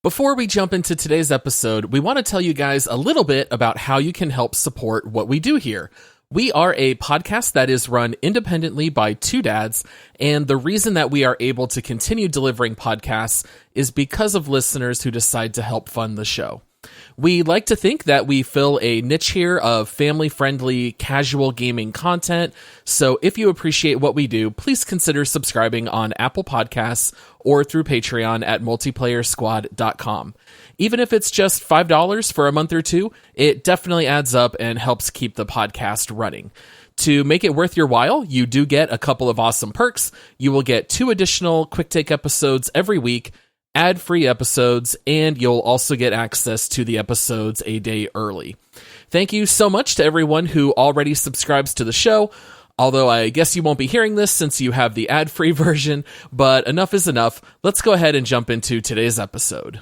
Before we jump into today's episode, we want to tell you guys a little bit about how you can help support what we do here. We are a podcast that is run independently by two dads, and the reason that we are able to continue delivering podcasts is because of listeners who decide to help fund the show. We like to think that we fill a niche here of family-friendly, casual gaming content, so if you appreciate what we do, please consider subscribing on Apple Podcasts or through Patreon at multiplayersquad.com. Even if it's just $5 for a month or two, it definitely adds up and helps keep the podcast running. To make it worth your while, you do get a couple of awesome perks. You will get 2 additional quick take episodes every week, ad-free episodes, and you'll also get access to the episodes a day early. Thank you so much to everyone who already subscribes to the show, although I guess you won't be hearing this since you have the ad-free version, but enough is enough. Let's go ahead and jump into today's episode.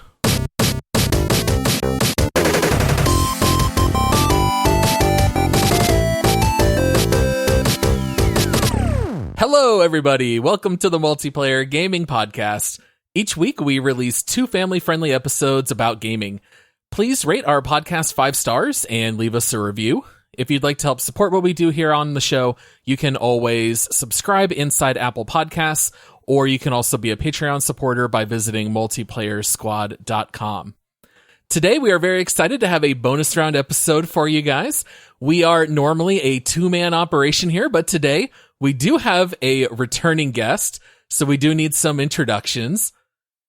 Hello, everybody. Welcome to the Multiplayer Gaming Podcast. Each week, we release 2 family-friendly episodes about gaming. Please rate our podcast 5 stars and leave us a review. If you'd like to help support what we do here on the show, you can always subscribe inside Apple Podcasts, or you can also be a Patreon supporter by visiting multiplayersquad.com. Today, we are very excited to have a bonus round episode for you guys. We are normally a 2-man operation here, but today, we do have a returning guest, so we do need some introductions.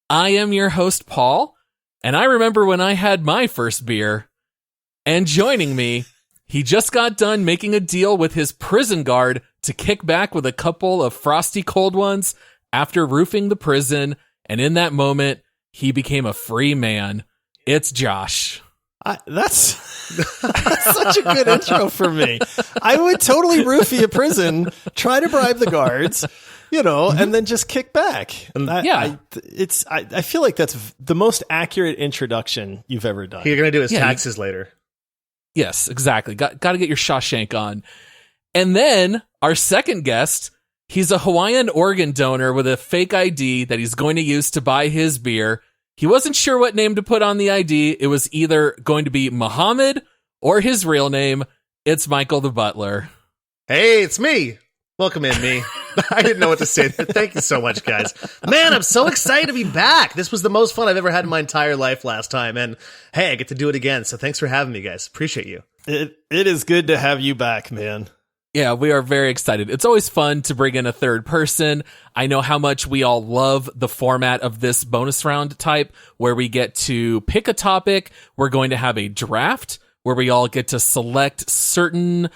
I am your host, Paul, and I remember when I had my first beer. And joining me, he just got done making a deal with his prison guard to kick back with a couple of frosty cold ones after roofing the prison, and in that moment, he became a free man. It's Josh. That's such a good intro for me. I would totally roofie a prison, try to bribe the guards, and then just kick back. And I feel like that's the most accurate introduction you've ever done. You're going to do his taxes later. Yes, exactly. Got to get your Shawshank on. And then our second guest, he's a Hawaiian organ donor with a fake ID that he's going to use to buy his beer. He wasn't sure what name to put on the ID. It was either going to be Muhammad or his real name. It's Michael the Butler. Hey, it's me. Welcome in, me. I didn't know what to say. Thank you so much, guys. Man, I'm so excited to be back. This was the most fun I've ever had in my entire life last time. And hey, I get to do it again. So thanks for having me, guys. Appreciate you. It is good to have you back, man. Yeah, we are very excited. It's always fun to bring in a third person. I know how much we all love the format of this bonus round type where we get to pick a topic. We're going to have a draft where we all get to select certain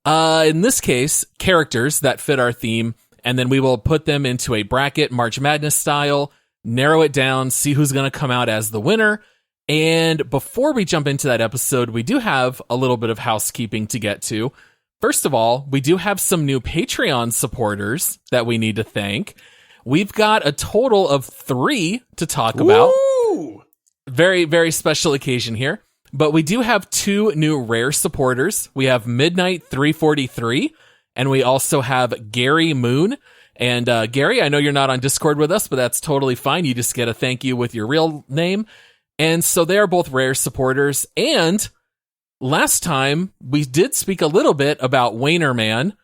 in this case, characters that fit our theme, and then we will put them into a bracket, March Madness style, narrow it down, see who's going to come out as the winner. And before we jump into that episode, we do have a little bit of housekeeping to get to. First of all, we do have some new Patreon supporters that we need to thank. We've got a total of 3 to talk about. Woo! Very, very special occasion here. But we do have 2 new rare supporters. We have Midnight 343, and we also have Gary Moon. And Gary, I know you're not on Discord with us, but that's totally fine. You just get a thank you with your real name. And so they are both rare supporters. And last time, we did speak a little bit about Waynerman,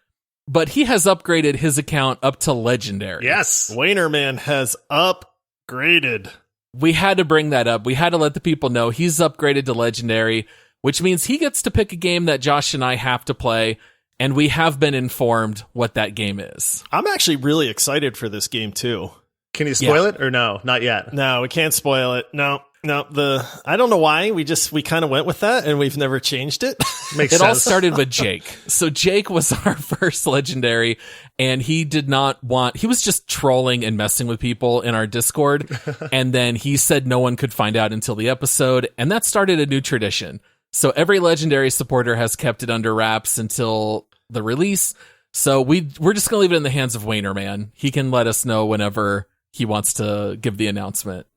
but he has upgraded his account up to Legendary. Yes. Waynerman has upgraded. We had to bring that up. We had to let the people know he's upgraded to Legendary, which means he gets to pick a game that Josh and I have to play, and we have been informed what that game is. I'm actually really excited for this game, too. Can you spoil it or no? Not yet. No, we can't spoil it. No. I don't know why. We kind of went with that, and we've never changed it. Makes sense. It all started with Jake. So Jake was our first Legendary, and he was just trolling and messing with people in our Discord, and then he said no one could find out until the episode, and that started a new tradition. So every Legendary supporter has kept it under wraps until the release. So we're just going to leave it in the hands of Waynerman. He can let us know whenever he wants to give the announcement.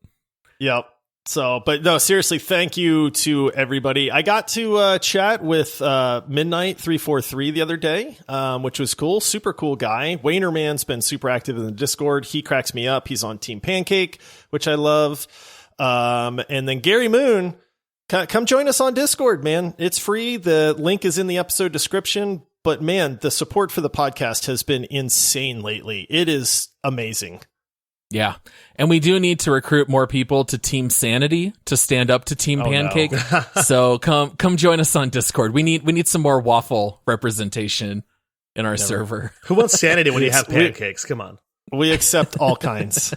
Yep. So, but no, seriously, thank you to everybody. I got to chat with Midnight 343 the other day, which was cool. Super cool guy. Waynerman's been super active in the Discord. He cracks me up. He's on Team Pancake, which I love. And then Gary Moon, come join us on Discord, man. It's free. The link is in the episode description. But man, the support for the podcast has been insane lately. It is amazing. Yeah. And we do need to recruit more people to Team Sanity to stand up to Team Pancake. No. So come join us on Discord. We need some more waffle representation in our server. Who wants Sanity when you have pancakes? Come on. We accept all kinds.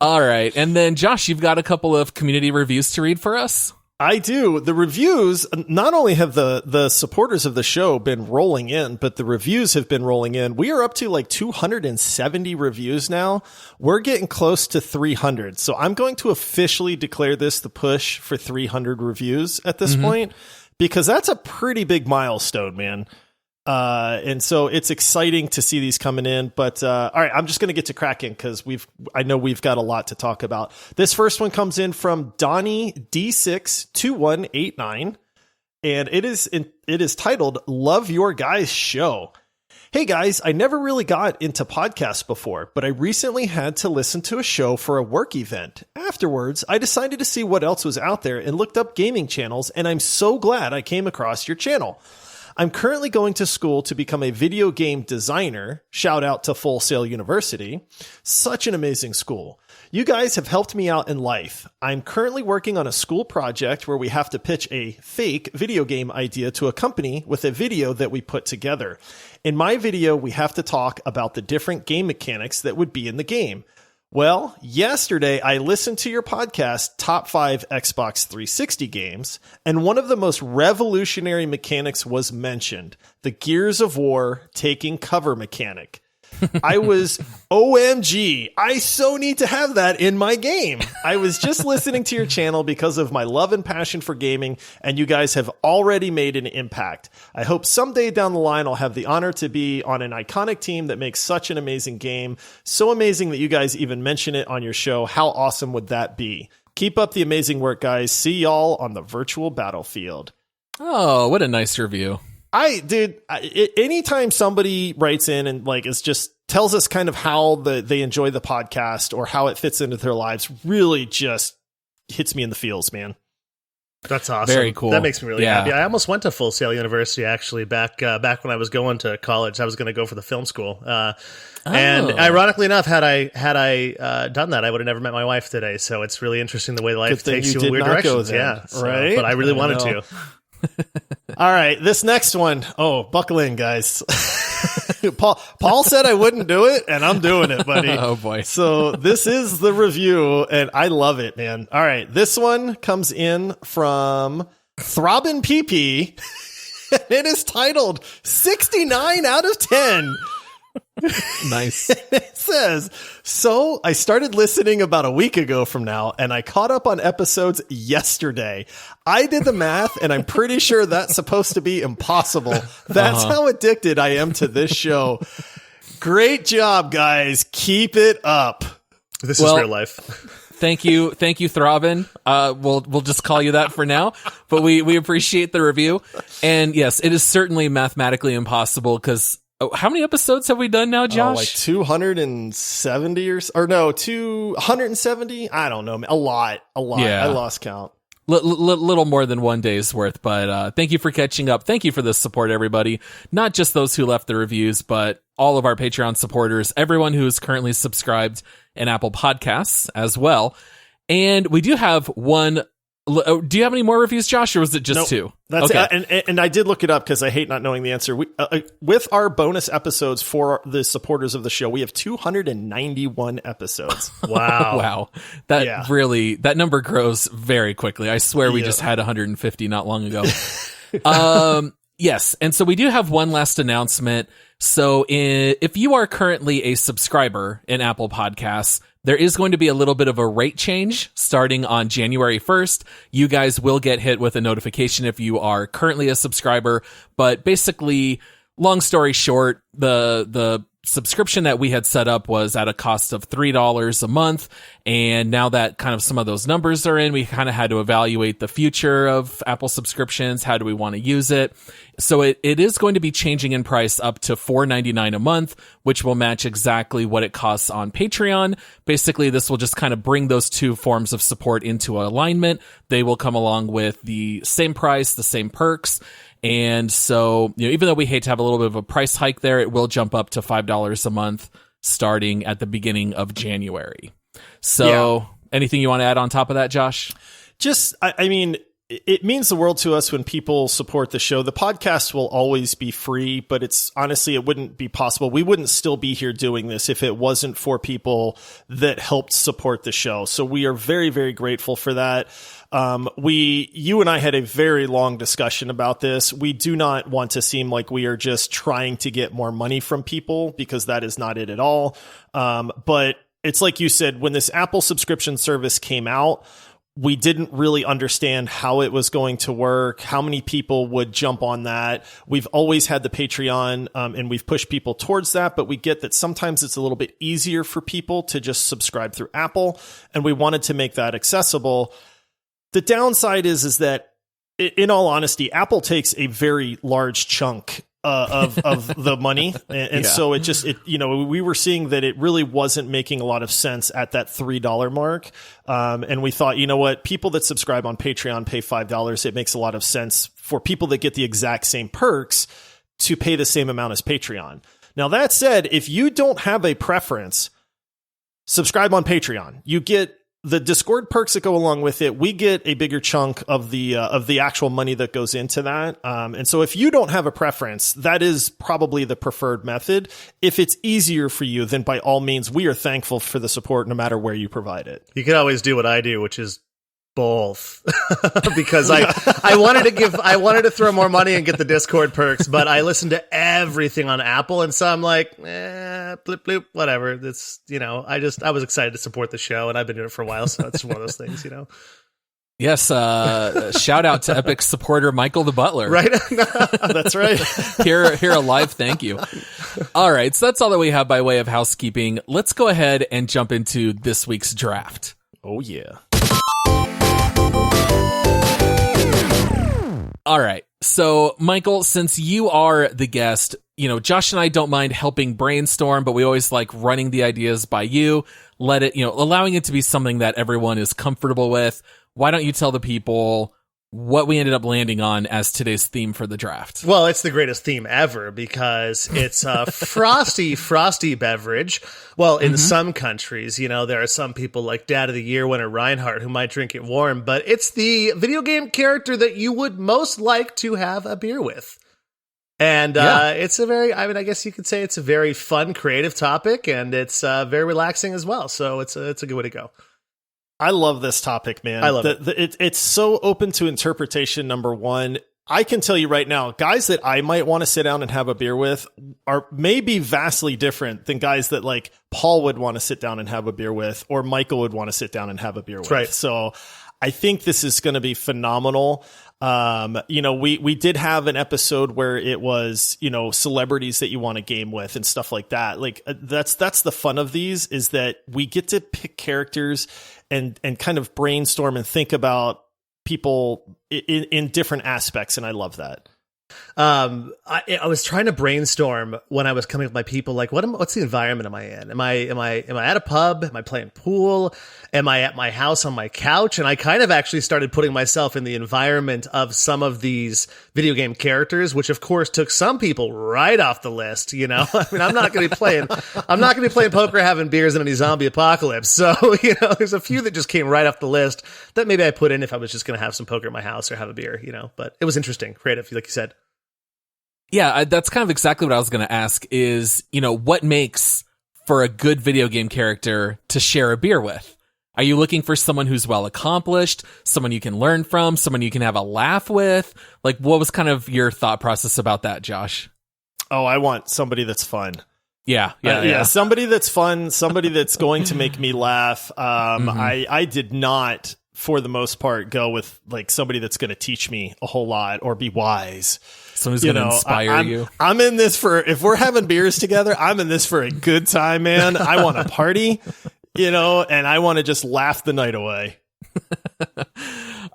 All right. And then Josh, you've got a couple of community reviews to read for us. I do. The reviews, not only have the supporters of the show been rolling in, but the reviews have been rolling in. We are up to like 270 reviews now. We're getting close to 300. So I'm going to officially declare this the push for 300 reviews at this point, because that's a pretty big milestone, man. And so it's exciting to see these coming in, but, all right, I'm just going to get to cracking because I know we've got a lot to talk about. This first one comes in from Donnie D62189, and it is titled Love Your Guys Show. Hey guys, I never really got into podcasts before, but I recently had to listen to a show for a work event. Afterwards, I decided to see what else was out there and looked up gaming channels, and I'm so glad I came across your channel. I'm currently going to school to become a video game designer. Shout out to Full Sail University. Such an amazing school. You guys have helped me out in life. I'm currently working on a school project where we have to pitch a fake video game idea to a company with a video that we put together. In my video, we have to talk about the different game mechanics that would be in the game. Well, yesterday I listened to your podcast, Top 5 Xbox 360 Games, and one of the most revolutionary mechanics was mentioned, the Gears of War taking cover mechanic. I was, OMG, I so need to have that in my game. I was just listening to your channel because of my love and passion for gaming, and you guys have already made an impact. I hope someday down the line I'll have the honor to be on an iconic team that makes such an amazing game. So amazing that you guys even mention it on your show. How awesome would that be? Keep up the amazing work, guys. See y'all on the virtual battlefield. Oh, what a nice review. Anytime somebody writes in and like is just tells us kind of how they enjoy the podcast or how it fits into their lives, really just hits me in the feels, man. That's awesome. Very cool. That makes me really happy. I almost went to Full Sail University actually back when I was going to college. I was going to go for the film school. And ironically enough, had I done that, I would have never met my wife today. So it's really interesting the way life takes you in weird directions. Yeah, right. But I really wanted to. All right, this next one. Oh, buckle in, guys. Paul said I wouldn't do it, and I'm doing it, buddy. Oh, boy. So this is the review, and I love it, man. All right, this one comes in from Throbbin' PP, and it is titled 69 out of 10. Nice. It says, so I started listening about a week ago from now, and I caught up on episodes yesterday. I did the math, and I'm pretty sure that's supposed to be impossible. That's how addicted I am to this show. Great job, guys. Keep it up. This is real life. Thank you, Throbbin. We'll just call you that for now. But we appreciate the review. And yes, it is certainly mathematically impossible because how many episodes have we done now, Josh? Like 270 or no, 270. I don't know. A lot. Yeah. I lost count. Little more than one day's worth, but thank you for catching up. Thank you for the support, everybody. Not just those who left the reviews, but all of our Patreon supporters, everyone who is currently subscribed in Apple Podcasts as well. And we do have one. Do you have any more reviews, Josh, or was it just two? That's it. And I did look it up because I hate not knowing the answer. With our bonus episodes for the supporters of the show, we have 291 episodes. Wow. Wow. That number grows very quickly. I swear we just had 150 not long ago. Yes. And so we do have one last announcement. So if you are currently a subscriber in Apple Podcasts, there is going to be a little bit of a rate change starting on January 1st. You guys will get hit with a notification if you are currently a subscriber. But basically, long story short, the subscription that we had set up was at a cost of $3 a month. And now that kind of some of those numbers are in, we kind of had to evaluate the future of Apple subscriptions. How do we want to use it? So it is going to be changing in price up to $4.99 a month, which will match exactly what it costs on Patreon. Basically, this will just kind of bring those two forms of support into alignment. They will come along with the same price, the same perks. And so, even though we hate to have a little bit of a price hike there, it will jump up to $5 a month starting at the beginning of January. So anything you want to add on top of that, Josh? I mean, it means the world to us when people support the show. The podcast will always be free, but it wouldn't be possible. We wouldn't still be here doing this if it wasn't for people that helped support the show. So we are very, very grateful for that. You and I had a very long discussion about this. We do not want to seem like we are just trying to get more money from people, because that is not it at all. But it's like you said, when this Apple subscription service came out, we didn't really understand how it was going to work, how many people would jump on that. We've always had the Patreon, and we've pushed people towards that, but we get that sometimes it's a little bit easier for people to just subscribe through Apple, and we wanted to make that accessible. The downside is that, in all honesty, Apple takes a very large chunk of the money. And so we were seeing that it really wasn't making a lot of sense at that $3 mark. And we thought, you know what, people that subscribe on Patreon pay $5. It makes a lot of sense for people that get the exact same perks to pay the same amount as Patreon. Now, that said, if you don't have a preference, subscribe on Patreon. You get the Discord perks that go along with it. We get a bigger chunk of the actual money that goes into that. And so if you don't have a preference, that is probably the preferred method. If it's easier for you, then by all means, we are thankful for the support no matter where you provide it. You can always do what I do, which is both. Because I wanted to throw more money and get the Discord perks, but I listened to everything on Apple, and so I'm like, bloop bloop, whatever. It's, I was excited to support the show, and I've been doing it for a while, so it's one of those things, Yes, shout out to Epic supporter Michael the Butler. Right? That's right. Here a live thank you. All right, so that's all that we have by way of housekeeping. Let's go ahead and jump into this week's draft. Oh, yeah. All right. So, Michael, since you are the guest, Josh and I don't mind helping brainstorm, but we always like running the ideas by you. Allowing it to be something that everyone is comfortable with. Why don't you tell the people what we ended up landing on as today's theme for the draft? Well, it's the greatest theme ever because it's a frosty beverage. Well, in some countries, there are some people like Dad of the Year winner Reinhardt who might drink it warm, but it's the video game character that you would most like to have a beer with. And it's I guess you could say it's a very fun, creative topic, and it's very relaxing as well. So it's a good way to go. I love this topic, man. I love it. It's so open to interpretation, number one. I can tell you right now, guys that I might want to sit down and have a beer with are maybe vastly different than guys that like Paul would want to sit down and have a beer with, or Michael would want to sit down and have a beer with. Right. So I think this is going to be phenomenal. We did have an episode where it was, celebrities that you want to game with and stuff like that. Like that's the fun of these, is that we get to pick characters and kind of brainstorm and think about people in different aspects. And I love that. I was trying to brainstorm when I was coming with my people, like what's the environment am I in? Am I at a pub? Am I playing pool? Am I at my house on my couch? And I kind of actually started putting myself in the environment of some of these video game characters, which of course took some people right off the list. I mean, I'm not going to be playing poker, having beers in any zombie apocalypse. So, there's a few that just came right off the list that maybe I put in if I was just going to have some poker at my house or have a beer, but it was interesting, creative, like you said. Yeah, that's kind of exactly what I was going to ask is, what makes for a good video game character to share a beer with? Are you looking for someone who's well accomplished, someone you can learn from, someone you can have a laugh with? Like, what was kind of your thought process about that, Josh? Oh, I want somebody that's fun. Yeah. Somebody that's fun, somebody that's going to make me laugh. I did not for the most part, go with like somebody that's going to teach me a whole lot or be wise. Someone's going to inspire you. I'm in this for, if we're having beers together, I'm in this for a good time, man. I want to party, and I want to just laugh the night away.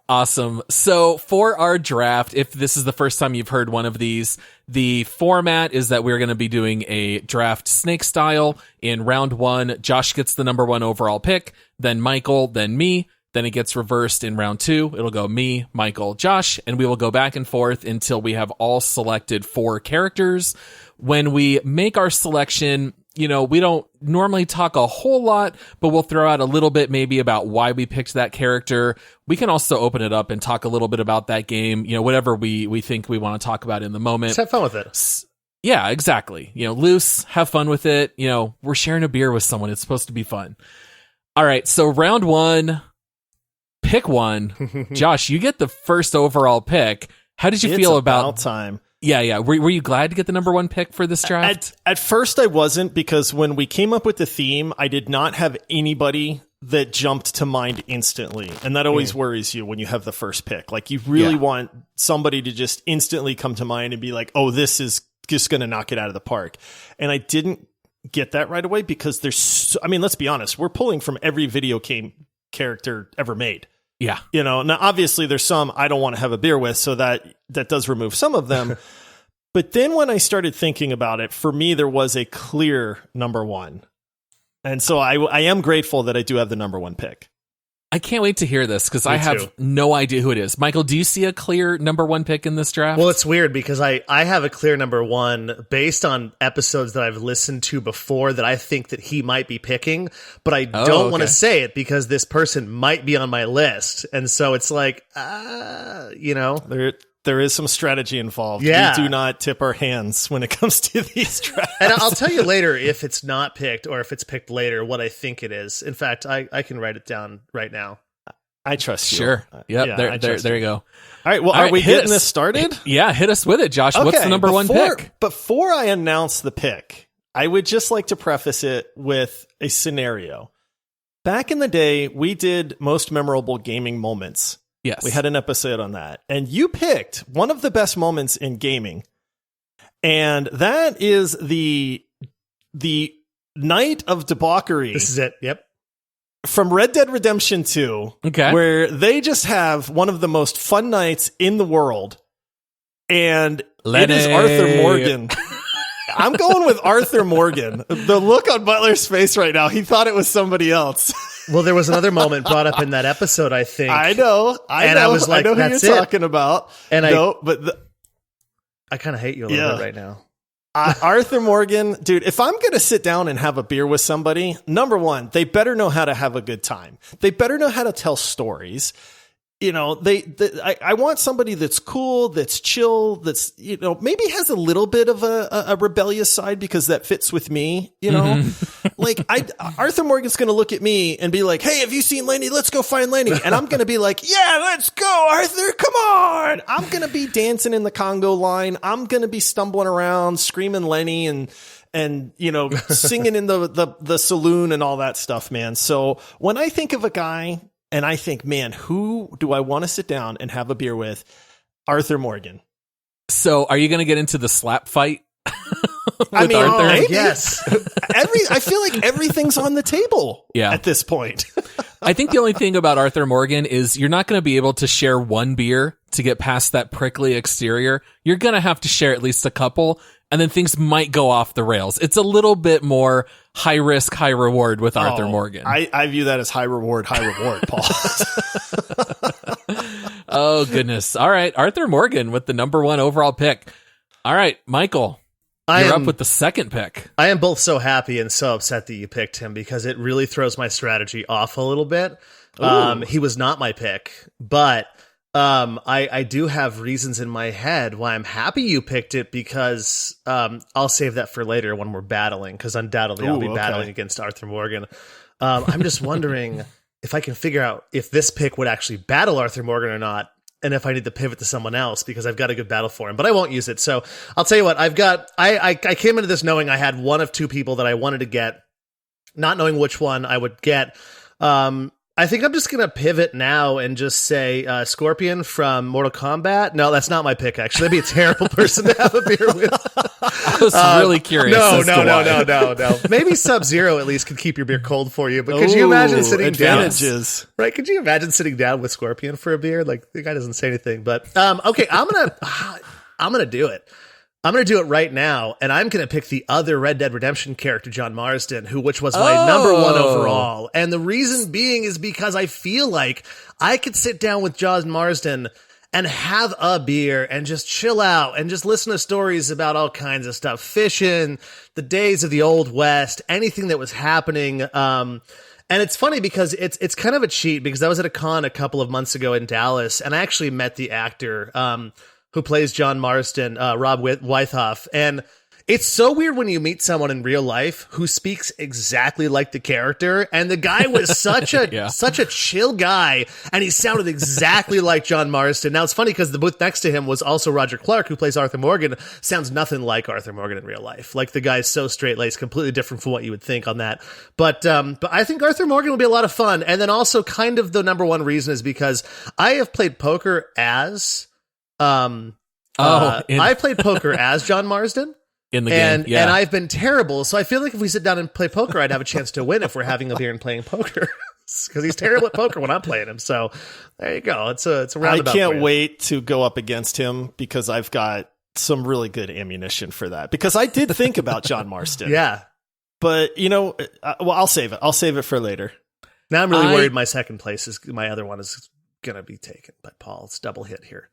Awesome. So for our draft, if this is the first time you've heard one of these, the format is that we're going to be doing a draft snake style. In round 1, Josh gets the number 1 overall pick, then Michael, then me. Then it gets reversed in round 2. It'll go me, Michael, Josh, and we will go back and forth until we have all selected 4 characters. When we make our selection, we don't normally talk a whole lot, but we'll throw out a little bit maybe about why we picked that character. We can also open it up and talk a little bit about that game, whatever we think we want to talk about in the moment. Just have fun with it. Yeah, exactly. Loose, have fun with it. We're sharing a beer with someone. It's supposed to be fun. All right, so round 1. Pick one. Josh, you get the first overall pick. How did you feel about time? Yeah. Were you glad to get the number 1 pick for this draft? At first I wasn't, because when we came up with the theme, I did not have anybody that jumped to mind instantly. And that always worries you when you have the first pick. Like, you really want somebody to just instantly come to mind and be like, oh, this is just going to knock it out of the park. And I didn't get that right away, because let's be honest, we're pulling from every video game character ever made. Yeah. Now obviously there's some I don't want to have a beer with, so that does remove some of them. But then when I started thinking about it, for me, there was a clear number 1. And so I am grateful that I do have the number 1 pick. I can't wait to hear this, because I have no idea who it is. Michael, do you see a clear number 1 pick in this draft? Well, it's weird, because I have a clear number 1 based on episodes that I've listened to before that I think that he might be picking, but I don't want to say it because this person might be on my list. And so it's like, There is some strategy involved. Yeah. We do not tip our hands when it comes to these drafts. And I'll tell you later if it's not picked or if it's picked later what I think it is. In fact, I can write it down right now. I trust you. Sure. Yep. There you go. All right. Well, are we getting this started? Yeah. Hit us with it, Josh. Okay, what's the number 1 pick? Before I announce the pick, I would just like to preface it with a scenario. Back in the day, we did most memorable gaming moments. Yes. We had an episode on that. And you picked one of the best moments in gaming. And that is the night of debauchery. This is it. Yep. From Red Dead Redemption 2. Okay. Where they just have one of the most fun nights in the world. And it is Arthur Morgan. I'm going with Arthur Morgan. The look on Butler's face right now, he thought it was somebody else. Well, there was another moment brought up in that episode, I think. I know. I was like, I know who you're talking about. And I kind of hate you a little bit right now. Arthur Morgan, dude, if I'm going to sit down and have a beer with somebody, number 1, they better know how to have a good time. They better know how to tell stories. I want somebody that's cool, that's chill, that's, maybe has a little bit of a rebellious side, because that fits with me, like Arthur Morgan's going to look at me and be like, hey, have you seen Lenny? Let's go find Lenny. And I'm going to be like, yeah, let's go, Arthur. Come on. I'm going to be dancing in the Congo line. I'm going to be stumbling around, screaming Lenny and singing in the saloon and all that stuff, man. So when I think of a guy, and I think, man, who do I want to sit down and have a beer with? Arthur Morgan. So are you going to get into the slap fight? Arthur? Yes. I feel like everything's on the table at this point. I think the only thing about Arthur Morgan is you're not going to be able to share one beer to get past that prickly exterior. You're going to have to share at least a couple, and then things might go off the rails. It's a little bit more high risk, high reward with Arthur Morgan. I view that as high reward, Paul. Oh, goodness. All right. Arthur Morgan with the number 1 overall pick. All right, Michael, you're up with the second pick. I am both so happy and so upset that you picked him, because it really throws my strategy off a little bit. He was not my pick, but I do have reasons in my head why I'm happy you picked it, because I'll save that for later when we're battling, because undoubtedly I'll be battling against Arthur Morgan. I'm just wondering if I can figure out if this pick would actually battle Arthur Morgan or not, and if I need to pivot to someone else, because I've got a good battle for him, but I won't use it. So I'll tell you what, I came into this knowing I had one of 2 people that I wanted to get, not knowing which one I would get. I I think I'm just going to pivot now and just say Scorpion from Mortal Kombat. No, that's not my pick, actually. That'd be a terrible person to have a beer with. I was really curious. No. Maybe Sub-Zero at least could keep your beer cold for you. But could you imagine sitting down? Right? Could you imagine sitting down with Scorpion for a beer? Like, the guy doesn't say anything. But, okay, I'm going to do it. I'm going to do it right now, and I'm going to pick the other Red Dead Redemption character, John Marston, which was my number one overall. And the reason being is because I feel like I could sit down with John Marston and have a beer and just chill out and just listen to stories about all kinds of stuff, fishing, the days of the Old West, anything that was happening. And it's funny because it's kind of a cheat because I was at a con a couple of months ago in Dallas, and I actually met the actor who plays John Marston, Rob Wythoff. And it's so weird when you meet someone in real life who speaks exactly like the character. And the guy was such a chill guy, and he sounded exactly like John Marston. Now, it's funny because the booth next to him was also Roger Clark, who plays Arthur Morgan. Sounds nothing like Arthur Morgan in real life. Like, the guy's so straight-laced, completely different from what you would think on that. But I think Arthur Morgan will be a lot of fun. And then also kind of the number one reason is because I have played poker as... I played poker as John Marsden in the game, and I've been terrible. So I feel like if we sit down and play poker, I'd have a chance to win if we're having a beer and playing poker, because he's terrible at poker when I'm playing him. So there you go. It's a roundabout. I can't wait to go up against him because I've got some really good ammunition for that. Because I did think about John Marston, yeah, but I'll save it. I'll save it for later. Now I'm really worried. My second place my other one is gonna be taken by Paul. It's double hit here.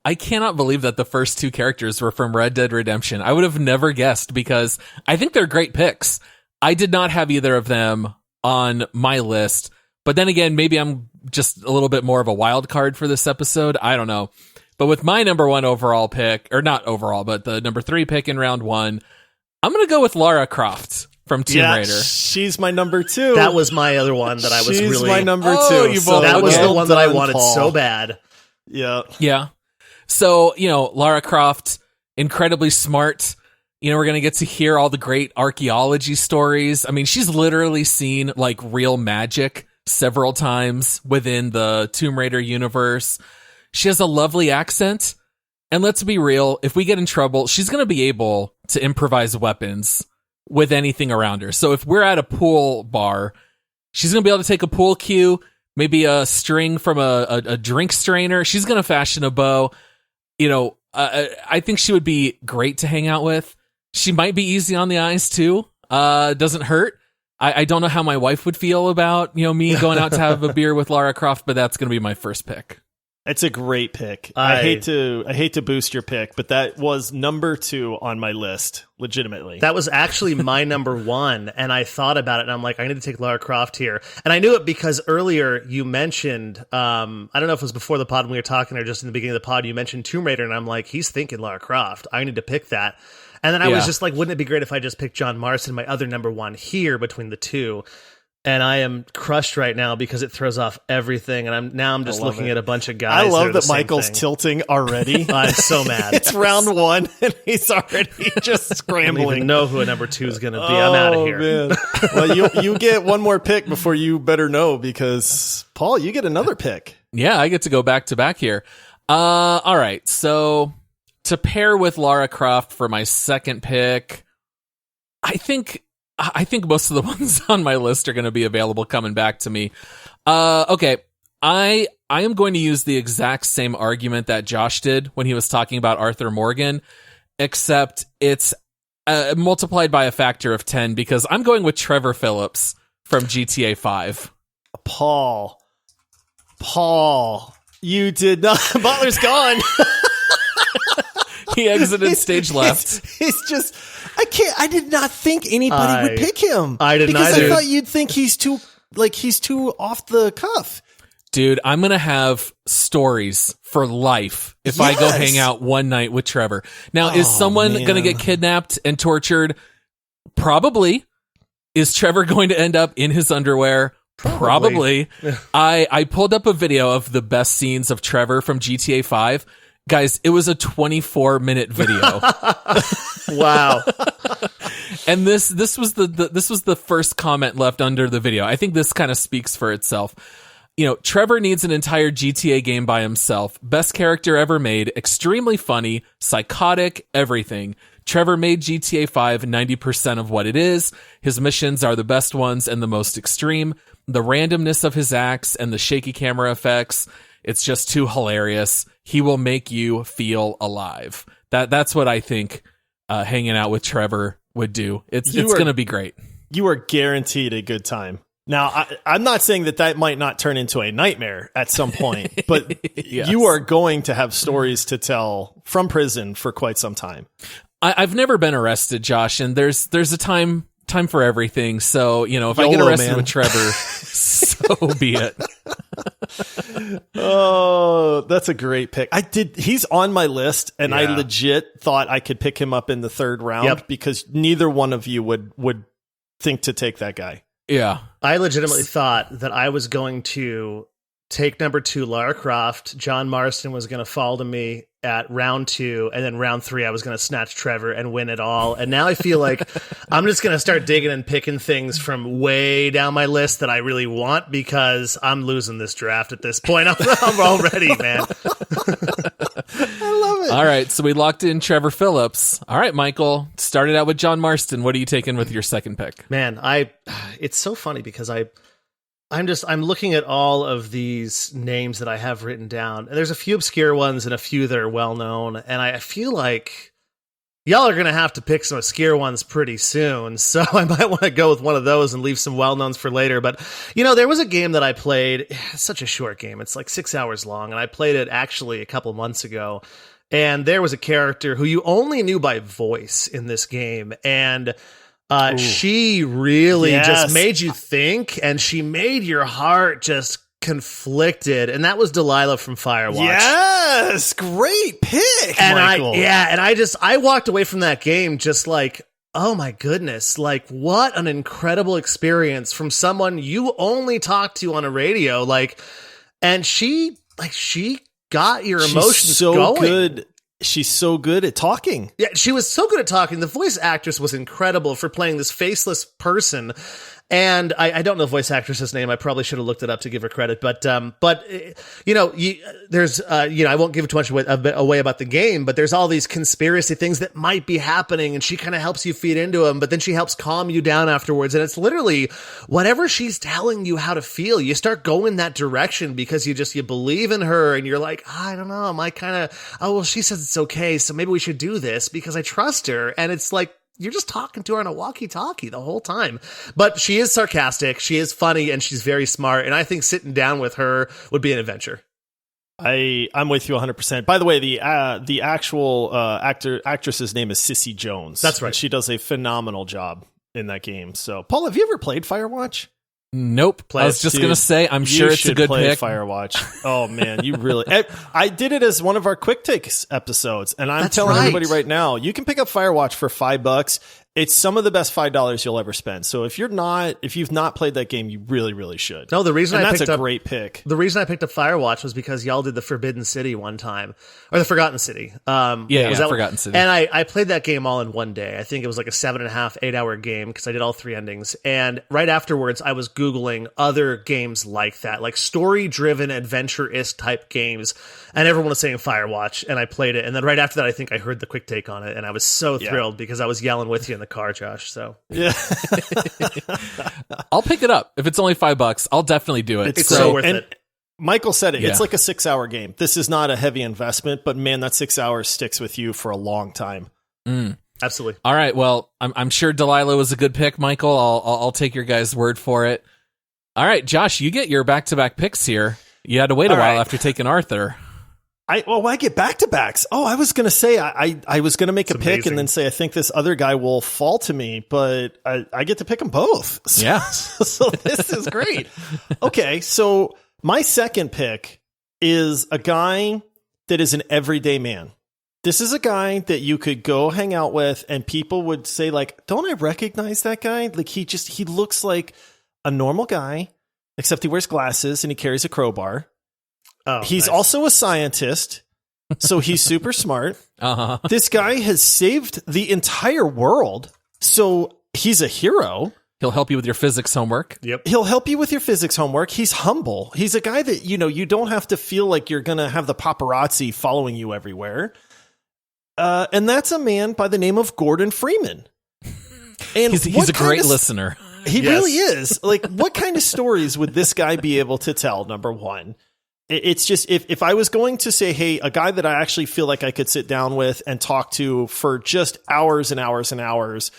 I cannot believe that the first two characters were from Red Dead Redemption. I would have never guessed because I think they're great picks. I did not have either of them on my list, but then again, maybe I'm just a little bit more of a wild card for this episode. I don't know. But with my number one overall pick, or not overall, but the number 3 pick in round 1, I'm going to go with Lara Croft from Tomb Raider. She's my number 2. That was my other one that I was She's really... my number 2. That was the one that I wanted so bad. Yeah. So, Lara Croft, incredibly smart. We're going to get to hear all the great archaeology stories. I mean, she's literally seen like real magic several times within the Tomb Raider universe. She has a lovely accent. And let's be real, if we get in trouble, she's going to be able to improvise weapons with anything around her. So if we're at a pool bar, she's going to be able to take a pool cue, maybe a string from a drink strainer. She's going to fashion a bow. I think she would be great to hang out with. She might be easy on the eyes too. Doesn't hurt. I don't know how my wife would feel about, me going out to have a beer with Lara Croft, but that's going to be my first pick. It's a great pick. I hate to boost your pick, but that was number 2 on my list, legitimately. That was actually my number 1, and I thought about it, and I'm like, I need to take Lara Croft here. And I knew it because earlier you mentioned, I don't know if it was before the pod when we were talking or just in the beginning of the pod, you mentioned Tomb Raider, and I'm like, he's thinking Lara Croft. I need to pick that. And then I was just like, wouldn't it be great if I just picked John Marston, my other number 1 here between the two? And I am crushed right now because it throws off everything. And I'm just looking at a bunch of guys. I love that Michael's tilting already. I'm so mad. It's round 1 and he's already just scrambling. I don't even know who a number 2 is going to be. I'm out of here. Man. Well, you get one more pick before you better know, because Paul, you get another pick. Yeah, I get to go back to back here. All right. So to pair with Lara Croft for my second pick, I think most of the ones on my list are going to be available coming back to me. Okay. I am going to use the exact same argument that Josh did when he was talking about Arthur Morgan, except it's multiplied by a factor of 10 because I'm going with Trevor Phillips from GTA 5. Paul, you did not. Butler's gone. He exited stage left. He's just... I did not think anybody would pick him. I didn't because either. I thought you'd think he's too off the cuff. Dude, I'm going to have stories for life if I go hang out one night with Trevor. Now, is someone going to get kidnapped and tortured? Probably. Is Trevor going to end up in his underwear? Probably. I pulled up a video of the best scenes of Trevor from GTA 5. Guys, it was a 24-minute video. Wow. And this was the first comment left under the video. I think this kind of speaks for itself. Trevor needs an entire GTA game by himself. Best character ever made. Extremely funny, psychotic, everything. Trevor made GTA 5 90% of what it is. His missions are the best ones and the most extreme. The randomness of his acts and the shaky camera effects, it's just too hilarious. He will make you feel alive. That's what I think hanging out with Trevor would do. It's going to be great. You are guaranteed a good time. Now, I'm not saying that might not turn into a nightmare at some point, but yes. You are going to have stories to tell from prison for quite some time. I've never been arrested, Josh, and there's a time for everything. So, if I get arrested with Trevor, so be it. Oh, that's a great pick. He's on my list, and yeah. I legit thought I could pick him up in the third round because neither one of you would think to take that guy. Yeah. I legitimately thought that I was going to take number 2, Lara Croft. John Marston was going to fall to me at round 2, and then round 3, I was going to snatch Trevor and win it all. And now I feel like I'm just going to start digging and picking things from way down my list that I really want because I'm losing this draft at this point. I'm already, man. I love it. All right, so we locked in Trevor Phillips. All right, Michael, started out with John Marston. What are you taking with your second pick? Man, it's so funny because I'm looking at all of these names that I have written down, and there's a few obscure ones and a few that are well known, and I feel like y'all are going to have to pick some obscure ones pretty soon, so I might want to go with one of those and leave some well-knowns for later. But, there was a game that I played. It's such a short game. It's like 6 hours long, and I played it actually a couple months ago, and there was a character who you only knew by voice in this game, and she really just made you think, and she made your heart just conflicted, and that was Delilah from Firewatch. Yes, great pick, and Michael. I walked away from that game just like, oh my goodness, like what an incredible experience from someone you only talk to on a radio, and she got your emotions going. Good. She's so good at talking. Yeah, she was so good at talking. The voice actress was incredible for playing this faceless person. And I don't know the voice actress's name. I probably should have looked it up to give her credit. But there's I won't give too much away about the game, but there's all these conspiracy things that might be happening, and she kind of helps you feed into them, but then she helps calm you down afterwards. And it's literally whatever she's telling you how to feel, you start going that direction because you believe in her, and you're like, I don't know, am I kind of, she says it's okay, so maybe we should do this because I trust her. And it's like, you're just talking to her on a walkie-talkie the whole time. But she is sarcastic, she is funny, and she's very smart. And I think sitting down with her would be an adventure. I'm with you 100%. By the way, the actual actress's name is Sissy Jones. That's right. She does a phenomenal job in that game. So, Paul, have you ever played Firewatch? Nope. I was just going to say, I'm sure it's a good pick. Firewatch. Oh, man, you really... I did it as one of our quick takes episodes, and I'm telling everybody right now, you can pick up Firewatch for $5. It's some of the best $5 you'll ever spend. So if you've not played that game, you really, really should. No, that's a great pick. The reason I picked up Firewatch was because y'all did the Forbidden City one time, or the Forgotten City. Forgotten City. And I played that game all in one day. I think it was like a 7.5, 8 hour game because I did all 3 endings. And right afterwards, I was Googling other games like that, like story-driven, adventure-ish type games. And everyone was saying Firewatch, and I played it. And then right after that, I think I heard the quick take on it, and I was so thrilled because I was yelling with you in the car, Josh. So yeah, I'll pick it up if it's only $5. I'll definitely do it. It's so worth it. Michael said it. Yeah. It's like a 6-hour game. This is not a heavy investment, but man, that 6 hours sticks with you for a long time. Absolutely. All right. Well, I'm sure Delilah was a good pick, Michael. I'll take your guys' word for it. All right, Josh, you get your back-to-back picks here. You had to wait a while after taking Arthur. I get back-to-backs. Oh, I was going to say, I was going to make a pick and then say, I think this other guy will fall to me, but I get to pick them both. Yeah. So this is great. Okay, so my second pick is a guy that is an everyday man. This is a guy that you could go hang out with and people would say, like, don't I recognize that guy? Like, he looks like a normal guy, except he wears glasses and he carries a crowbar. Oh, he's nice. also a scientist, so he's super smart. Uh-huh. This guy has saved the entire world. So He's a hero. He'll help you with your physics homework. Yep. He'll help you with your physics homework. He's humble. He's a guy that, you don't have to feel like you're going to have the paparazzi following you everywhere. And that's a man by the name of Gordon Freeman. And he's a great listener. He really is. Like, what kind of stories would this guy be able to tell, number one? It's just, if I was going to say, hey, a guy that I actually feel like I could sit down with and talk to for just hours and hours and hours,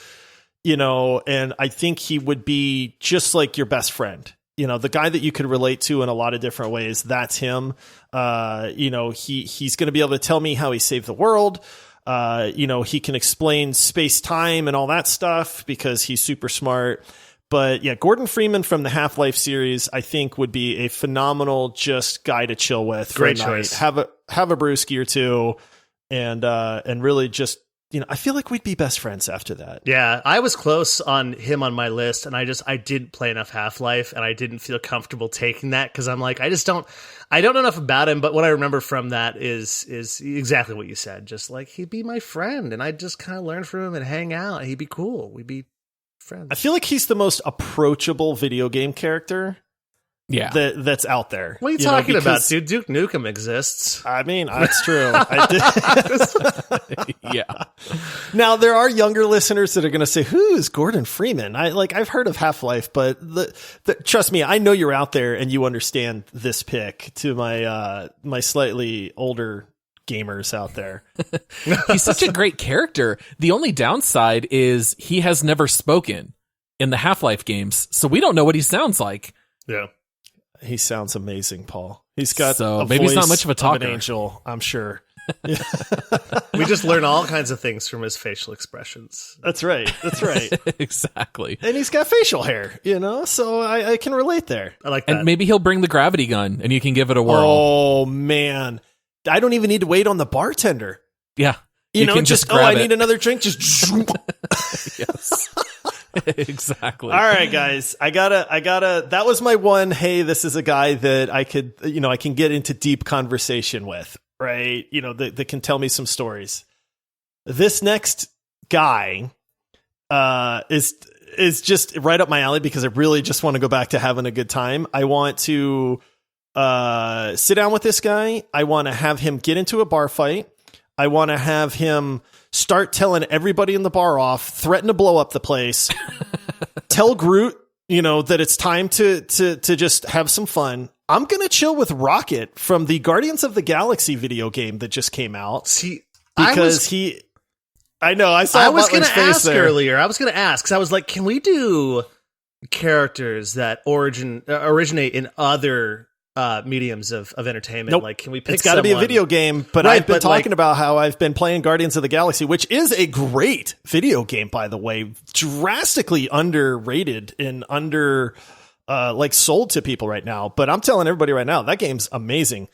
and I think he would be just like your best friend. The guy that you could relate to in a lot of different ways, that's him. He's going to be able to tell me how he saved the world. He can explain space-time and all that stuff because he's super smart. But yeah, Gordon Freeman from the Half-Life series, I think would be a phenomenal just guy to chill with. Great choice. Have a brewski or two and really just, I feel like we'd be best friends after that. Yeah, I was close on him on my list, and I didn't play enough Half-Life, and I didn't feel comfortable taking that because I'm like, I don't know enough about him, but what I remember from that is exactly what you said. Just like, he'd be my friend, and I'd just kind of learn from him and hang out. He'd be cool. We'd be friends. I feel like he's the most approachable video game character. Yeah, that's out there. What are you talking about, dude? Duke Nukem exists. I mean, that's true. Yeah. Now there are younger listeners that are going to say, "Who is Gordon Freeman?" I've heard of Half-Life, but trust me, I know you're out there and you understand this pick. To my slightly older gamers out there, he's such a great character. The only downside is he has never spoken in the Half-Life games, so we don't know what he sounds like. Yeah. He sounds amazing, Paul. He's got maybe he's not much of a talker. An angel, I'm sure. We just learn all kinds of things from his facial expressions. That's right. Exactly. And he's got facial hair, so I can relate there. I like that. And maybe he'll bring the gravity gun and you can give it a whirl. Oh, man. I don't even need to wait on the bartender. Yeah. You can just grab it. I need another drink. Just yes. Exactly. All right, guys. I gotta, that was my one. Hey, this is a guy that I could, I can get into deep conversation with, right? That can tell me some stories. This next guy, is just right up my alley because I really just want to go back to having a good time. I want to, sit down with this guy. I want to have him get into a bar fight. I want to have him start telling everybody in the bar off, threaten to blow up the place, tell Groot, that it's time to just have some fun. I'm going to chill with Rocket from the Guardians of the Galaxy video game that just came out. See, because I know, I saw was going Butler's to ask there. earlier. I was going to ask, because I was like, can we do characters that originate in other mediums of entertainment? Nope. Like, can we pick It's got to be a video game, but Right, I've been but talking about how I've been playing Guardians of the Galaxy, which is a great video game, by the way, drastically underrated and sold to people right now. But I'm telling everybody right now, that game's amazing.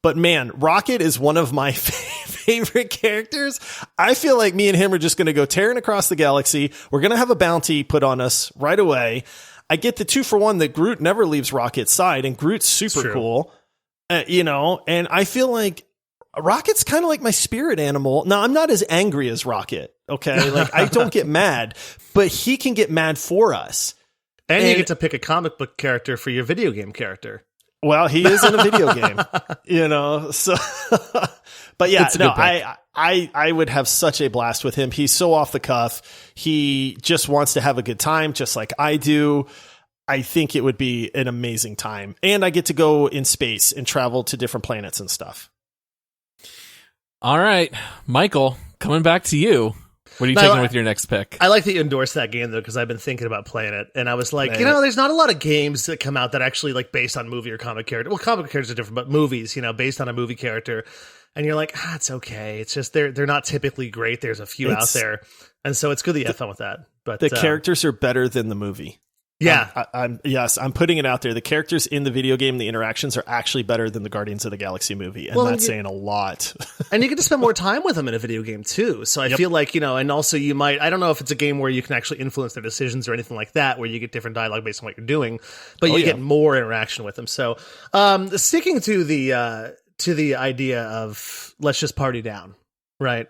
But man, Rocket is one of my favorite characters. I feel like me and him are just going to go tearing across the galaxy. We're going to have a bounty put on us right away. I get the 2-for-1 that Groot never leaves Rocket's side, and Groot's super cool, and I feel like Rocket's kind of like my spirit animal. Now, I'm not as angry as Rocket, okay? Like, I don't get mad, but he can get mad for us. And you get to pick a comic book character for your video game character. Well, he is in a video game, so, but yeah, no, I would have such a blast with him. He's so off the cuff. He just wants to have a good time, just like I do. I think it would be an amazing time. And I get to go in space and travel to different planets and stuff. All right, Michael, coming back to you. What are you taking with your next pick? I like that you endorsed that game, though, because I've been thinking about playing it. And I was like, there's not a lot of games that come out that actually, like, based on movie or comic character. Well, comic characters are different, but movies, based on a movie character. And you're like, it's okay. It's just they're not typically great. There's a few out there. And so it's good that you have fun with that. But the characters are better than the movie. Yeah. I'm putting it out there. The characters in the video game, the interactions are actually better than the Guardians of the Galaxy movie. And that's saying a lot. And you get to spend more time with them in a video game too. So I feel like, and also you might, I don't know if it's a game where you can actually influence their decisions or anything like that, where you get different dialogue based on what you're doing, but you get more interaction with them. So, sticking to the idea of let's just party down, right?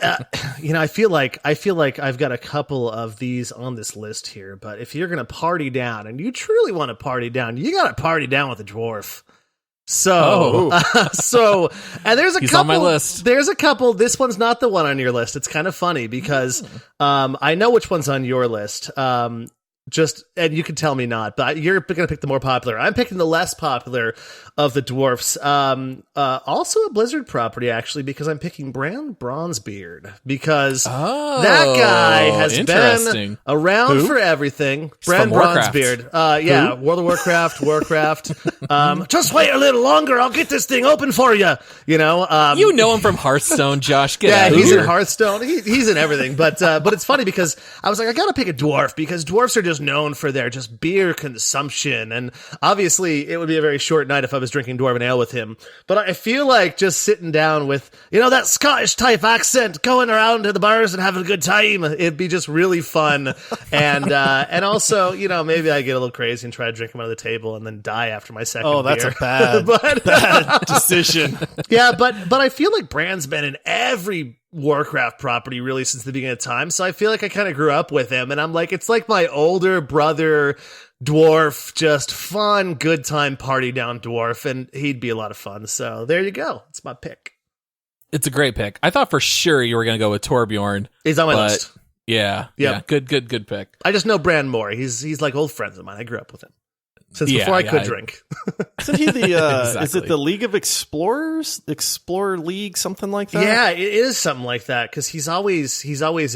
I feel like I've got a couple of these on this list here, but if you're going to party down and you truly want to party down, you got to party down with a dwarf. So, and there's a He's couple on my list. There's a couple. This one's not the one on your list. It's kind of funny because, I know which one's on your list. And you can tell me not, but you're going to pick the more popular. I'm picking the less popular of the dwarfs. Also a Blizzard property, actually, because I'm picking Bronzebeard, because that guy has been around for everything. Bronzebeard. World of Warcraft. Just wait a little longer. I'll get this thing open for you. You know him from Hearthstone, Josh. Get out of he's here. in Hearthstone. He's in everything. But it's funny because I was like, I got to pick a dwarf because dwarfs are just known for their just beer consumption. And obviously it would be a very short night if I was drinking dwarven ale with him. But I feel like just sitting down with, that Scottish type accent, going around to the bars and having a good time. It'd be just really fun. And also, maybe I get a little crazy and try to drink him under the table and then die after my second beer. Oh, that's a bad decision. Yeah, but I feel like Bran's been in every Warcraft property really since the beginning of time, so I feel like I kind of grew up with him, and I'm like, it's like my older brother dwarf, just fun, good time party down dwarf, and he'd be a lot of fun. So there you go. It's my pick. It's a great pick. I thought for sure you were going to go with Torbjorn. He's on my list. Yeah. Good pick. I just know Bran more. He's like old friends of mine. I grew up with him since before I could drink. Isn't he the, exactly. Is it the League of Explorers? Explorer League, something like that? Yeah, it is something like that, because he's always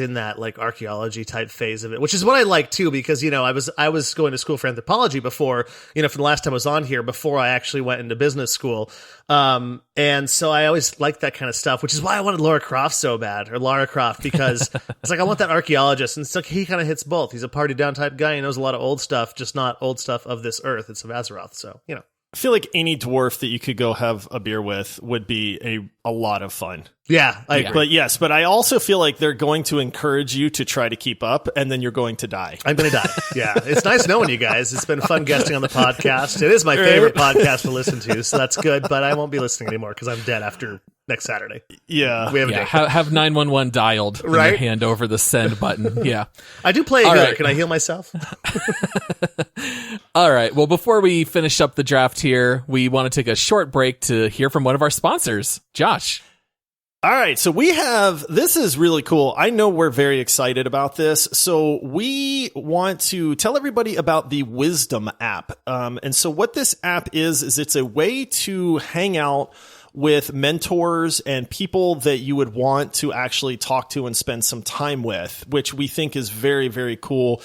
in that like archaeology type phase of it, which is what I like too, because, I was going to school for anthropology before, for the last time I was on here, before I actually went into business school. And so I always liked that kind of stuff, which is why I wanted Lara Croft, because it's like, I want that archaeologist, and it's like, he kind of hits both. He's a party down type guy. He knows a lot of old stuff, just not old stuff of this earth. It's of Azeroth. So, I feel like any dwarf that you could go have a beer with would be a lot of fun. Yeah, I agree. But I also feel like they're going to encourage you to try to keep up, and then you're going to die. I'm going to die. Yeah, it's nice knowing you guys. It's been fun guesting on the podcast. It is my favorite podcast to listen to, so that's good, but I won't be listening anymore because I'm dead after next Saturday. Yeah. We have a day. Have 911 dialed, right? And your hand over the send button. Yeah. I do play a healer. Right. Can I heal myself? All right. Well, before we finish up the draft here, we want to take a short break to hear from one of our sponsors, Josh. All right, so this is really cool. I know we're very excited about this. So we want to tell everybody about the Wisdom app. And so what this app is it's a way to hang out with mentors and people that you would want to actually talk to and spend some time with, which we think is very, very cool.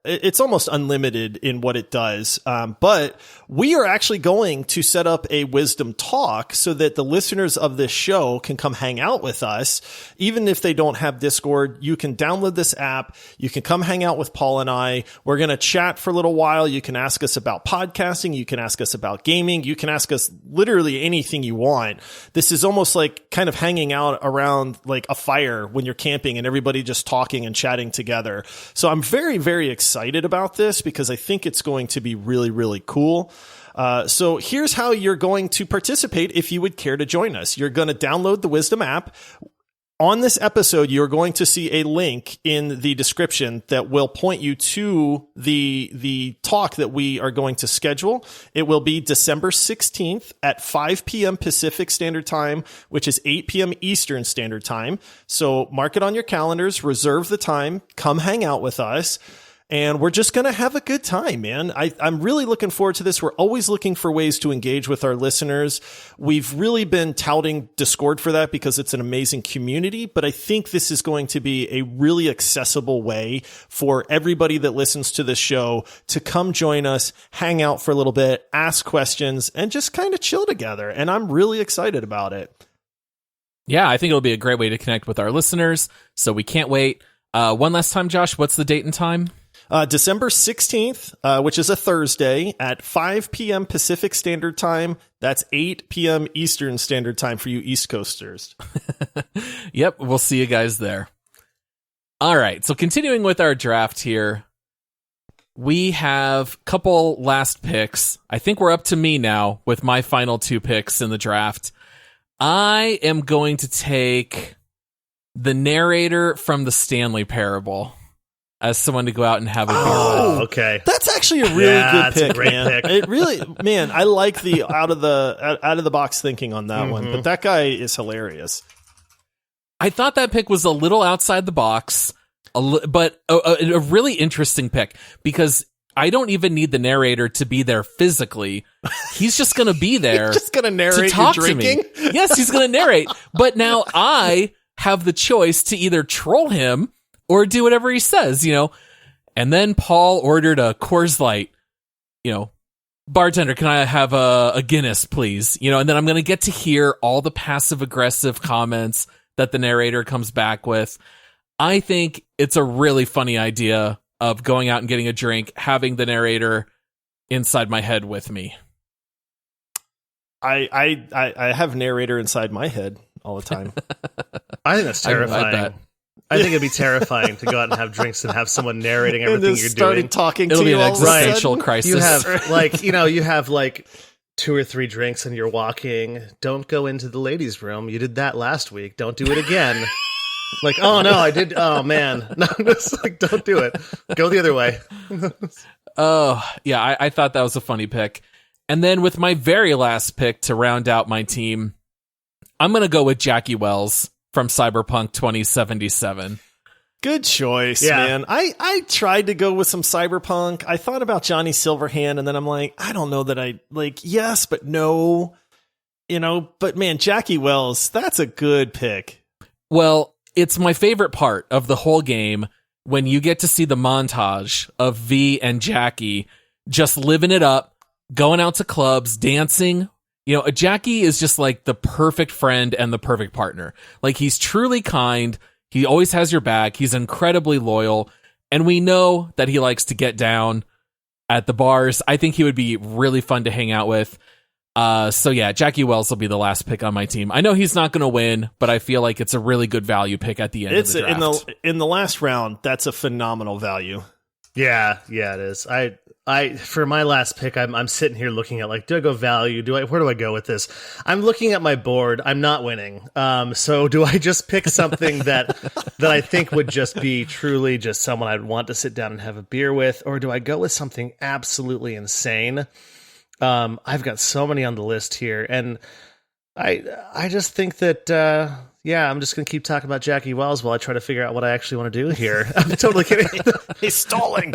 It's almost unlimited in what it does. But we are actually going to set up a Wisdom talk so that the listeners of this show can come hang out with us. Even if they don't have Discord, you can download this app. You can come hang out with Paul and I. We're going to chat for a little while. You can ask us about podcasting. You can ask us about gaming. You can ask us literally anything you want. This is almost like kind of hanging out around like a fire when you're camping and everybody just talking and chatting together. So I'm very, very excited about this because I think it's going to be really, really cool. So here's how you're going to participate if you would care to join us. You're going to download the Wisdom app. On this episode, you're going to see a link in the description that will point you to the talk that we are going to schedule. It will be December 16th at 5 p.m. Pacific Standard Time, which is 8 p.m. Eastern Standard Time. So mark it on your calendars, reserve the time, come hang out with us. And we're just going to have a good time, man. I'm really looking forward to this. We're always looking for ways to engage with our listeners. We've really been touting Discord for that because it's an amazing community. But I think this is going to be a really accessible way for everybody that listens to this show to come join us, hang out for a little bit, ask questions, and just kind of chill together. And I'm really excited about it. Yeah, I think it'll be a great way to connect with our listeners. So we can't wait. One last time, Josh, what's the date and time? December 16th, which is a Thursday at 5 p.m. Pacific Standard Time. That's 8 p.m. Eastern Standard Time for you East Coasters. Yep, we'll see you guys there. All right, so continuing with our draft here, we have a couple last picks. I think we're up to me now with my final two picks in the draft. I am going to take the narrator from the Stanley Parable as someone to go out and have a beer with. Oh, okay. That's actually a really good pick, a great man. pick. It really, man, I like the out of the box thinking on that one, but that guy is hilarious. I thought that pick was a little outside the box, but a really interesting pick because I don't even need the narrator to be there physically. He's just going to be there. He's just going to narrate talk your drinking. To me. Yes, he's going to narrate. But now I have the choice to either troll him or do whatever he says, And then Paul ordered a Coors Light, bartender, can I have a Guinness, please? And then I'm going to get to hear all the passive aggressive comments that the narrator comes back with. I think it's a really funny idea of going out and getting a drink, having the narrator inside my head with me. I have narrator inside my head all the time. I think that's terrifying. I think it'd be terrifying to go out and have drinks and have someone narrating everything you're doing. Talking It'll to be you an all existential crisis. You have like 2 or 3 drinks and you're walking. Don't go into the ladies' room. You did that last week. Don't do it again. Like, oh no, I did. Oh man, no, it's like, don't do it. Go the other way. Oh yeah, I thought that was a funny pick. And then with my very last pick to round out my team, I'm gonna go with Jackie Wells from Cyberpunk 2077. Good choice, man. I tried to go with some Cyberpunk. I thought about Johnny Silverhand, and then I'm like, I don't know that I like. Yes, but no. But man, Jackie Wells, that's a good pick. Well, it's my favorite part of the whole game when you get to see the montage of V and Jackie just living it up, going out to clubs, dancing. Jackie is just like the perfect friend and the perfect partner. Like, he's truly kind. He always has your back. He's incredibly loyal. And we know that he likes to get down at the bars. I think he would be really fun to hang out with. So yeah, Jackie Wells will be the last pick on my team. I know he's not going to win, but I feel like it's a really good value pick at the end of the draft. In the last round, that's a phenomenal value. Yeah, it is. I for my last pick, I'm sitting here looking at like, do I go value? Where do I go with this? I'm looking at my board. I'm not winning. So do I just pick something that I think would just be truly just someone I'd want to sit down and have a beer with, or do I go with something absolutely insane? I've got so many on the list here, and I just think that I'm just gonna keep talking about Jackie Wells while I try to figure out what I actually want to do here. I'm totally kidding. He's stalling.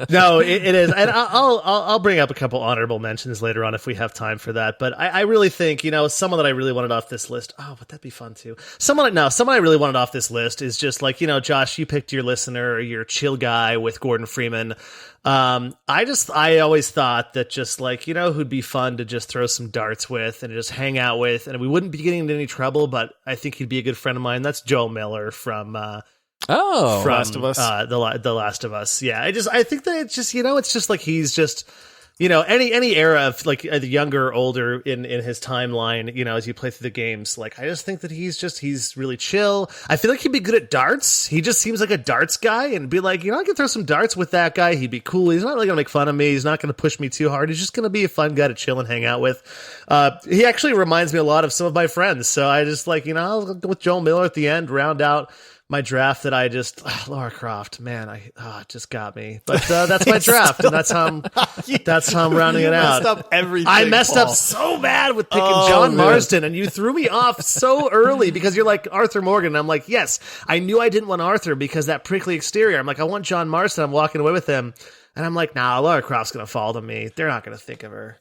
No, it is, and I'll bring up a couple honorable mentions later on if we have time for that. But I really think someone that I really wanted off this list. Oh, would that be fun too? Someone I really wanted off this list is just like Josh, you picked your listener or your chill guy with Gordon Freeman. I always thought that just like, who'd be fun to just throw some darts with and just hang out with, and we wouldn't be getting into any trouble, but I think he'd be a good friend of mine. That's Joel Miller from Last of Us. The Last of Us. Yeah. I think that it's just, it's just like, he's just, any era of like the younger or older in his timeline, as you play through the games, like, I just think that he's really chill. I feel like he'd be good at darts. He just seems like a darts guy, and be like, I could throw some darts with that guy. He'd be cool. He's not really gonna make fun of me. He's not gonna push me too hard. He's just gonna be a fun guy to chill and hang out with. He actually reminds me a lot of some of my friends. So I just like, I'll go with Joel Miller at the end, round out my draft that I just Lara Croft, man, it just got me. But that's my draft, and that's how I'm rounding it out. I messed up so bad with picking John Marston, and you threw me off so early because you're like Arthur Morgan. And I'm like, yes, I knew I didn't want Arthur because that prickly exterior. I'm like, I want John Marston. I'm walking away with him, and I'm like, nah, Lara Croft's gonna fall to me. They're not gonna think of her.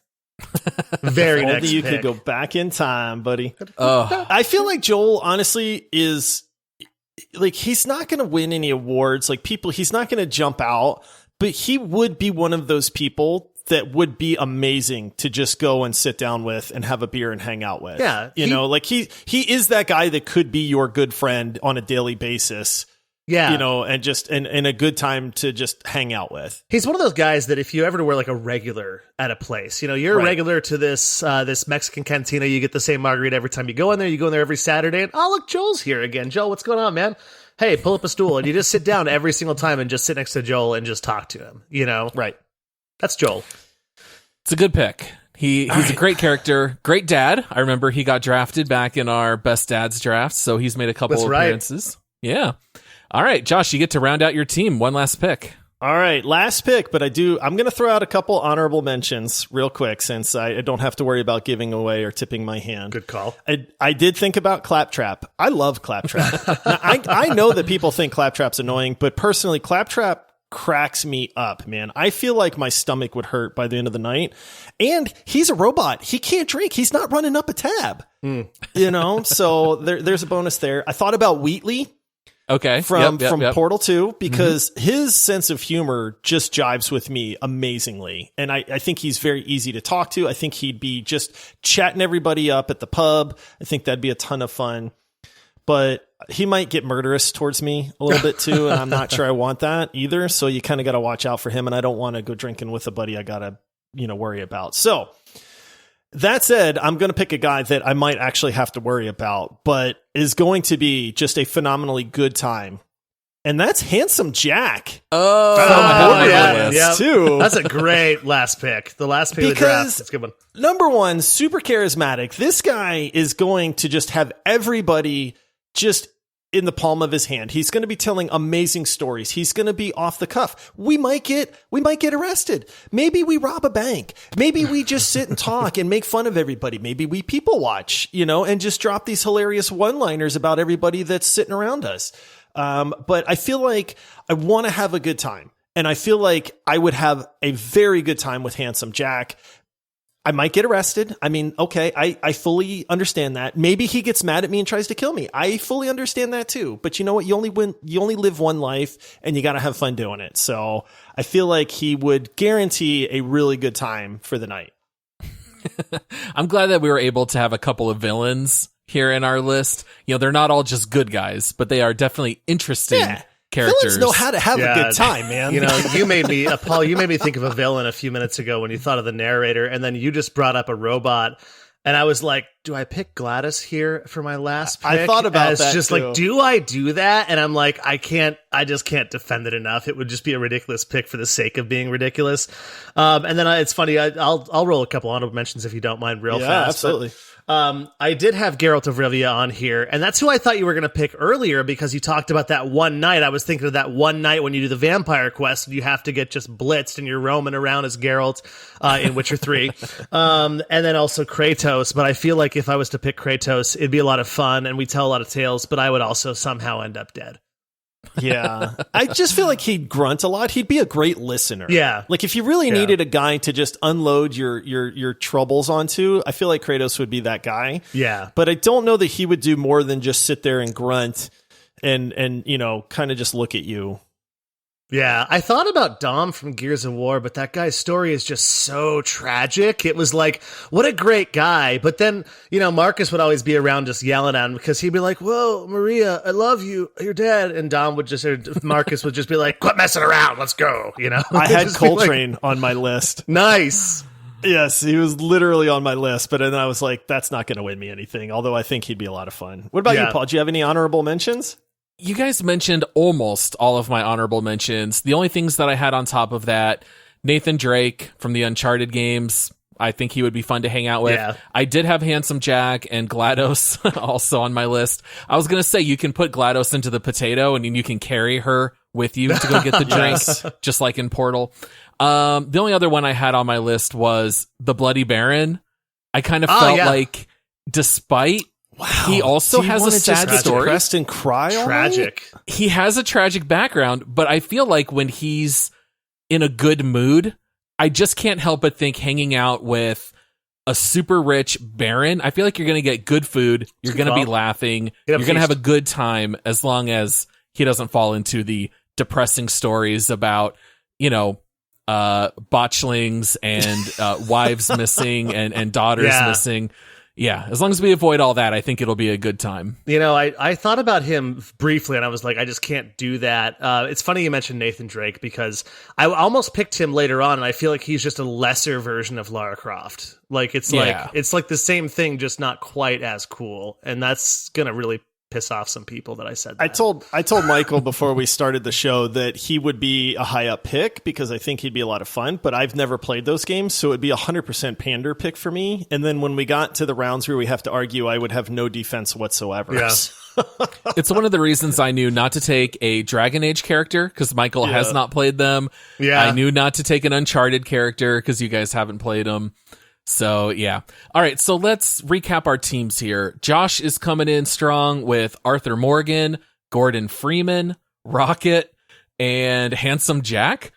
Very next Only you pick. could go back in time, buddy. I feel like Joel honestly is. Like, he's not going to win any awards. Like, he's not going to jump out, but he would be one of those people that would be amazing to just go and sit down with and have a beer and hang out with. Yeah. Like he is that guy that could be your good friend on a daily basis. Yeah. And just and a good time to just hang out with. He's one of those guys that if you ever were like a regular at a place, you're a regular to this Mexican cantina, you get the same margarita every time you go in there every Saturday, and oh, look, Joel's here again. Joel, what's going on, man? Hey, pull up a stool, and you just sit down every single time and just sit next to Joel and just talk to him, Right. That's Joel. It's a good pick. He's a great character, great dad. I remember he got drafted back in our best dads draft, so he's made a couple appearances. Yeah. All right, Josh, you get to round out your team. One last pick. All right, last pick, but I'm going to throw out a couple honorable mentions real quick since I don't have to worry about giving away or tipping my hand. Good call. I did think about Claptrap. I love Claptrap. Now, I know that people think Claptrap's annoying, but personally, Claptrap cracks me up, man. I feel like my stomach would hurt by the end of the night. And he's a robot. He can't drink. He's not running up a tab. So there's a bonus there. I thought about Wheatley. Okay. From Portal 2, because his sense of humor just jives with me amazingly. And I think he's very easy to talk to. I think he'd be just chatting everybody up at the pub. I think that'd be a ton of fun. But he might get murderous towards me a little bit too, and I'm not sure I want that either. So you kind of got to watch out for him, and I don't want to go drinking with a buddy I got to, worry about. So that said, I'm going to pick a guy that I might actually have to worry about, but is going to be just a phenomenally good time. And that's Handsome Jack. Too. That's a great last pick. The last pick of the draft. That's a good one. Number one, super charismatic. This guy is going to just have everybody just in the palm of his hand. He's going to be telling amazing stories. He's going to be off the cuff. We might get arrested. Maybe we rob a bank. Maybe we just sit and talk and make fun of everybody. Maybe we people watch, and just drop these hilarious one-liners about everybody that's sitting around us. But I feel like I want to have a good time, and I feel like I would have a very good time with Handsome Jack. I might get arrested. I mean, okay, I fully understand that. Maybe he gets mad at me and tries to kill me. I fully understand that too. But you know what? You only live one life, and you got to have fun doing it. So I feel like he would guarantee a really good time for the night. I'm glad that we were able to have a couple of villains here in our list. They're not all just good guys, but they are definitely interesting. Yeah. Characters. Villains know how to have a good time, man. You made me, Paul, you made me think of a villain a few minutes ago when you thought of the narrator, and then you just brought up a robot, and I was like, do I pick Gladys here for my last pick? I thought about that just too. Like, do I do that? And I'm like, I just can't defend it enough. It would just be a ridiculous pick for the sake of being ridiculous. And then it's funny, I'll roll a couple honorable mentions if you don't mind real fast. Absolutely. I did have Geralt of Rivia on here, and that's who I thought you were going to pick earlier because you talked about that one night. I was thinking of that one night when you do the vampire quest and you have to get just blitzed and you're roaming around as Geralt in Witcher 3. And then also Kratos, but I feel like if I was to pick Kratos, it'd be a lot of fun and we tell a lot of tales, but I would also somehow end up dead. Yeah. I just feel like he'd grunt a lot. He'd be a great listener. Yeah. Like if you really needed a guy to just unload your troubles onto, I feel like Kratos would be that guy. Yeah. But I don't know that he would do more than just sit there and grunt and kind of just look at you. Yeah, I thought about Dom from Gears of War, but that guy's story is just so tragic. It was like, what a great guy. But then, Marcus would always be around just yelling at him because he'd be like, whoa, Maria, I love you. You're dead. And Marcus would just be like, quit messing around. Let's go. I had Coltrane on my list. Nice. Yes, he was literally on my list, but then I was like, that's not going to win me anything, although I think he'd be a lot of fun. What about you, Paul? Do you have any honorable mentions? You guys mentioned almost all of my honorable mentions. The only things that I had on top of that, Nathan Drake from the Uncharted games. I think he would be fun to hang out with. Yeah. I did have Handsome Jack and GLaDOS also on my list. I was going to say you can put GLaDOS into the potato and you can carry her with you to go get the drinks, just like in Portal. The only other one I had on my list was the Bloody Baron. I kind of felt like despite... Wow. He also has a sad story. Depressed and cry. Tragic. He has a tragic background, but I feel like when he's in a good mood, I just can't help but think hanging out with a super rich baron, I feel like you're going to get good food. You're going to be laughing. You're going to have a good time as long as he doesn't fall into the depressing stories about, botchlings and wives missing and daughters missing. Yeah, as long as we avoid all that, I think it'll be a good time. I thought about him briefly, and I was like, I just can't do that. It's funny you mentioned Nathan Drake, because I almost picked him later on, and I feel like he's just a lesser version of Lara Croft. Like, it's like the same thing, just not quite as cool, and that's going to really piss off some people that I said that. I told Michael before we started the show that he would be a high up pick because I think he'd be a lot of fun, but I've never played those games, so it'd be 100% pander pick for me. And then when we got to the rounds where we have to argue, I would have no defense whatsoever. Yeah. It's one of the reasons I knew not to take a Dragon Age character because Michael has not played them. Yeah. I knew not to take an Uncharted character because you guys haven't played them. So, yeah. All right, so let's recap our teams here. Josh is coming in strong with Arthur Morgan, Gordon Freeman, Rocket, and Handsome Jack.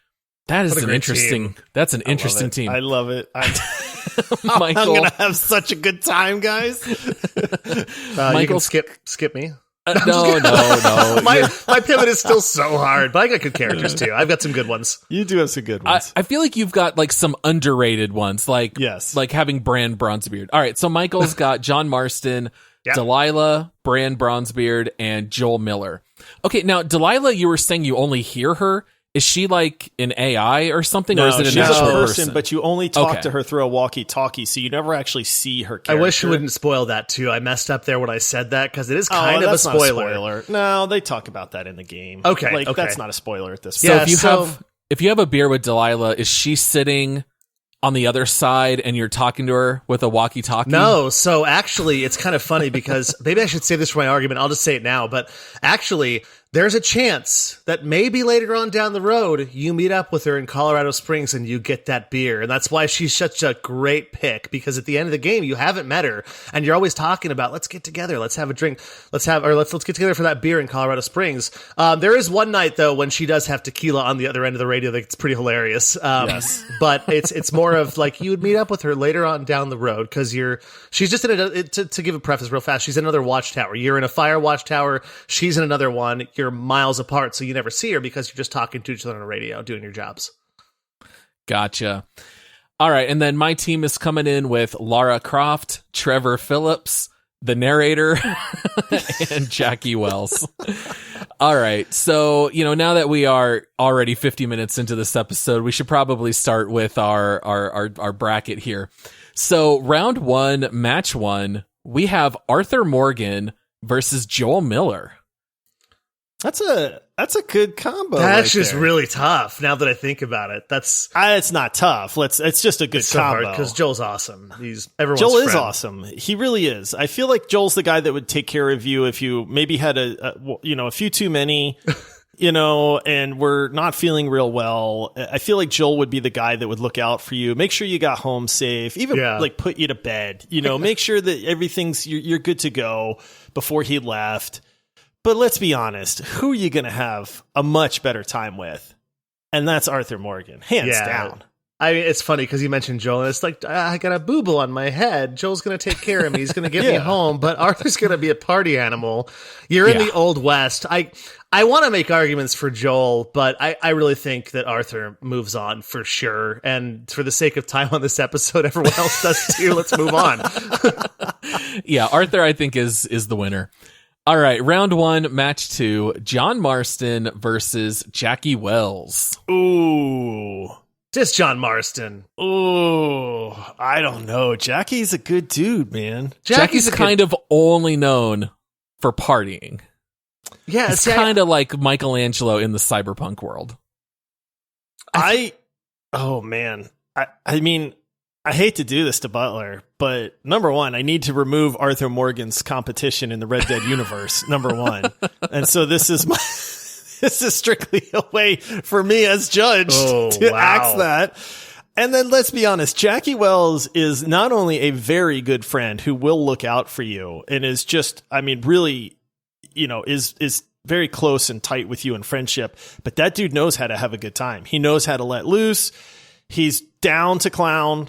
That is an interesting team. That's an interesting team. I love it. Michael, I'm going to have such a good time, guys. Michael, you can skip me. No. My pivot is still so hard, but I got good characters too. I've got some good ones. You do have some good ones. I feel like you've got like some underrated ones, like yes, like having Bran Bronzebeard. All right, so Michael's got John Marston, Delilah, Bran Bronzebeard, and Joel Miller. Okay, now Delilah, you were saying you only hear her. Is she like an AI or something, or is it an actual person? But you only talk to her through a walkie-talkie, so you never actually see her character. I wish you wouldn't spoil that too. I messed up there when I said that because it is kind of a spoiler. No, they talk about that in the game. Okay, that's not a spoiler at this point. So if you have a beer with Delilah, is she sitting on the other side and you're talking to her with a walkie-talkie? No, so actually it's kind of funny because maybe I should save this for my argument. I'll just say it now, but actually there's a chance that maybe later on down the road, you meet up with her in Colorado Springs and you get that beer. And that's why she's such a great pick, because at the end of the game, you haven't met her and you're always talking about, let's get together. Let's have a drink. Let's get together for that beer in Colorado Springs. There is one night though, when she does have tequila on the other end of the radio. That's pretty hilarious. Yes. But it's more of like, you would meet up with her later on down the road. Cause she's just in to give a preface real fast. She's in another watchtower. You're in a Firewatch tower. She's in another one. You're miles apart, so you never see her because you're just talking to each other on a radio, doing your jobs. Gotcha. All right, and then my team is coming in with Lara Croft, Trevor Phillips, the narrator, and Jackie Wells. All right, so, now that we are already 50 minutes into this episode, we should probably start with our bracket here. So, round one, match one, we have Arthur Morgan versus Joel Miller. That's a good combo. That's just really tough. Now that I think about it, it's not tough. It's just a good combo because Joel's awesome. Joel is awesome. He really is. I feel like Joel's the guy that would take care of you if you maybe had a few too many, and we're not feeling real well. I feel like Joel would be the guy that would look out for you, make sure you got home safe, even like put you to bed. Make sure that everything's you're good to go before he left. But let's be honest, who are you going to have a much better time with? And that's Arthur Morgan, hands down. I mean, it's funny because you mentioned Joel, and it's like, I got a boo-boo on my head. Joel's going to take care of me. He's going to get me home, but Arthur's going to be a party animal. You're in the Old West. I want to make arguments for Joel, but I really think that Arthur moves on for sure. And for the sake of time on this episode, everyone else does too. Let's move on. Yeah, Arthur, I think, is the winner. All right, round one, match two, John Marston versus Jackie Wells. Ooh. Just John Marston. Ooh, I don't know. Jackie's a good dude, man. Jackie's kind of only known for partying. Yeah, it's kind of like Michelangelo in the Cyberpunk world. Oh, man. I mean, I hate to do this to Butler, but number one, I need to remove Arthur Morgan's competition in the Red Dead universe, number one. And so this is strictly a way for me as judge to axe that. And then let's be honest, Jackie Wells is not only a very good friend who will look out for you and is just, really, is very close and tight with you in friendship, but that dude knows how to have a good time. He knows how to let loose. He's down to clown.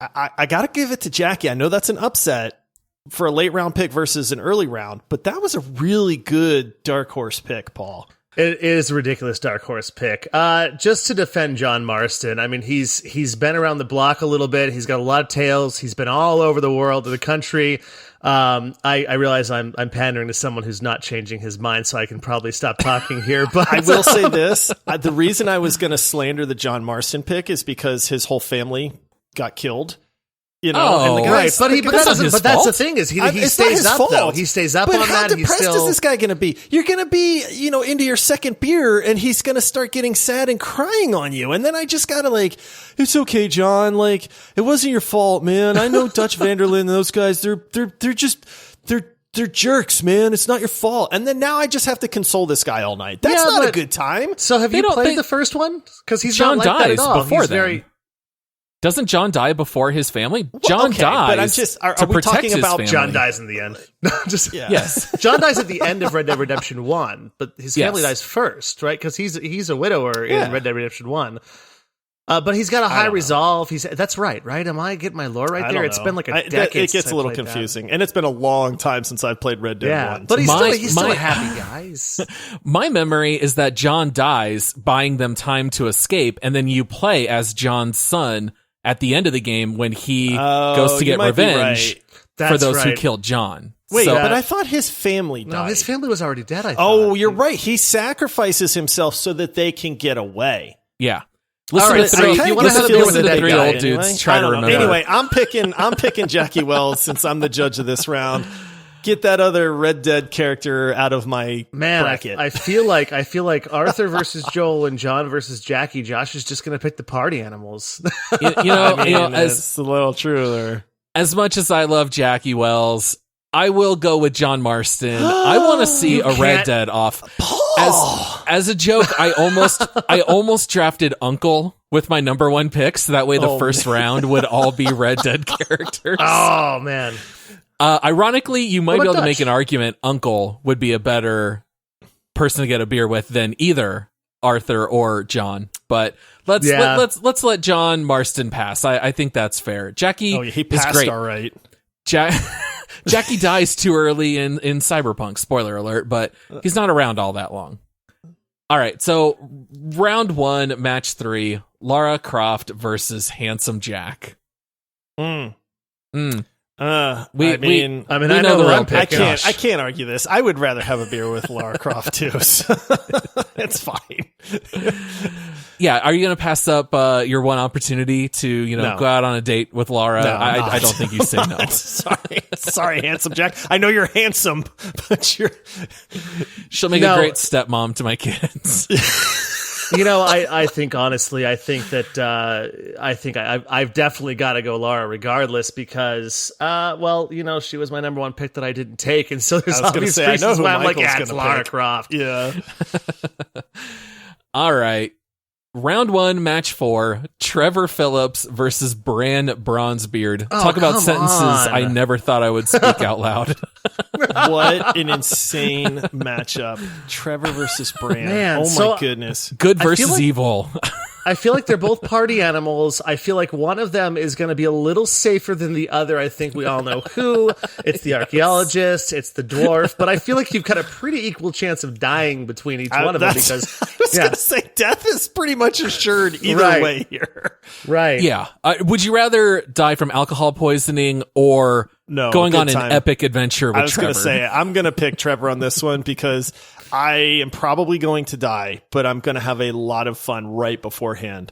I got to give it to Jackie. I know that's an upset for a late round pick versus an early round, but that was a really good dark horse pick, Paul. It is a ridiculous dark horse pick. Just to defend John Marston, I mean, he's been around the block a little bit. He's got a lot of tales. He's been all over the world, the country. I realize I'm pandering to someone who's not changing his mind, so I can probably stop talking here. But I will say this: the reason I was going to slander the John Marston pick is because his whole family got killed You know, and the guy's, but that's the thing is he stays up though. He stays up but on how that. Depressed is this guy going to be? You're going to be, into your second beer, and he's going to start getting sad and crying on you. And then I just got to it's okay, John. Like, it wasn't your fault, man. I know Dutch Vanderlyn and those guys. They're jerks, man. It's not your fault. And then now I just have to console this guy all night. That's not a good time. So have you played the first one? Because he's John not like that dies at all. before he's then. Doesn't John die before his family? John dies. But I'm just, are we talking about John dies in the end? Yes. John dies at the end of Red Dead Redemption 1, but his family dies first, right? Because he's a widower in Red Dead Redemption 1. But he's got a high resolve. That's right? Am I getting my lore right there? It's been like a decade. It gets a little confusing, and it's been a long time since I've played Red Dead 1. But he's still a happy guys. My memory is that John dies, buying them time to escape, and then you play as John's son at the end of the game when he goes to get revenge for those who killed John. Wait, but I thought his family died. No, his family was already dead, I thought. Oh, you're right. He sacrifices himself so that they can get away. Yeah. Listen to the three old dudes try to remember. Anyway, I'm picking Jackie Wells since I'm the judge of this round. Get that other Red Dead character out of my bracket. I feel like Arthur versus Joel and John versus Jackie. Josh is just going to pick the party animals. It's a little true there. As much as I love Jackie Wells, I will go with John Marston. I want to see a Red Dead off. As a joke, I almost drafted Uncle with my number one pick, so that way the first round would all be Red Dead characters. Oh man. Ironically, you might be able to make an argument Uncle would be a better person to get a beer with than either Arthur or John. But let's let John Marston pass. I think that's fair. Jackie he passed is great. All right. Jackie dies too early in Cyberpunk, spoiler alert, but he's not around all that long. All right, so round 1, match 3, Lara Croft versus Handsome Jack. I know the real pick. I can't argue this. I would rather have a beer with Lara Croft too. So it's fine. Yeah, are you going to pass up your one opportunity to go out on a date with Lara? No, I don't think you say no. Sorry, Handsome Jack. I know you're handsome, but she'll make a great stepmom to my kids. I think honestly, I've definitely got to go Lara regardless because, she was my number one pick that I didn't take, and so there's obvious reasons why I'm like, it's Lara Croft. Yeah. All right. Round 1, match 4, Trevor Phillips versus Bran Bronzebeard. Talk about sentences I never thought I would speak out loud. What an insane matchup. Trevor versus Bran. Man, my goodness. Good versus evil. I feel like they're both party animals. I feel like one of them is going to be a little safer than the other. I think we all know who. It's the archaeologist. It's the dwarf. But I feel like you've got a pretty equal chance of dying between each one of them because I was going to say death is pretty much assured either way here. Right. Yeah. Would you rather die from alcohol poisoning or going on an epic adventure with Trevor? I was going to say I'm going to pick Trevor on this one because I am probably going to die, but I'm going to have a lot of fun right beforehand.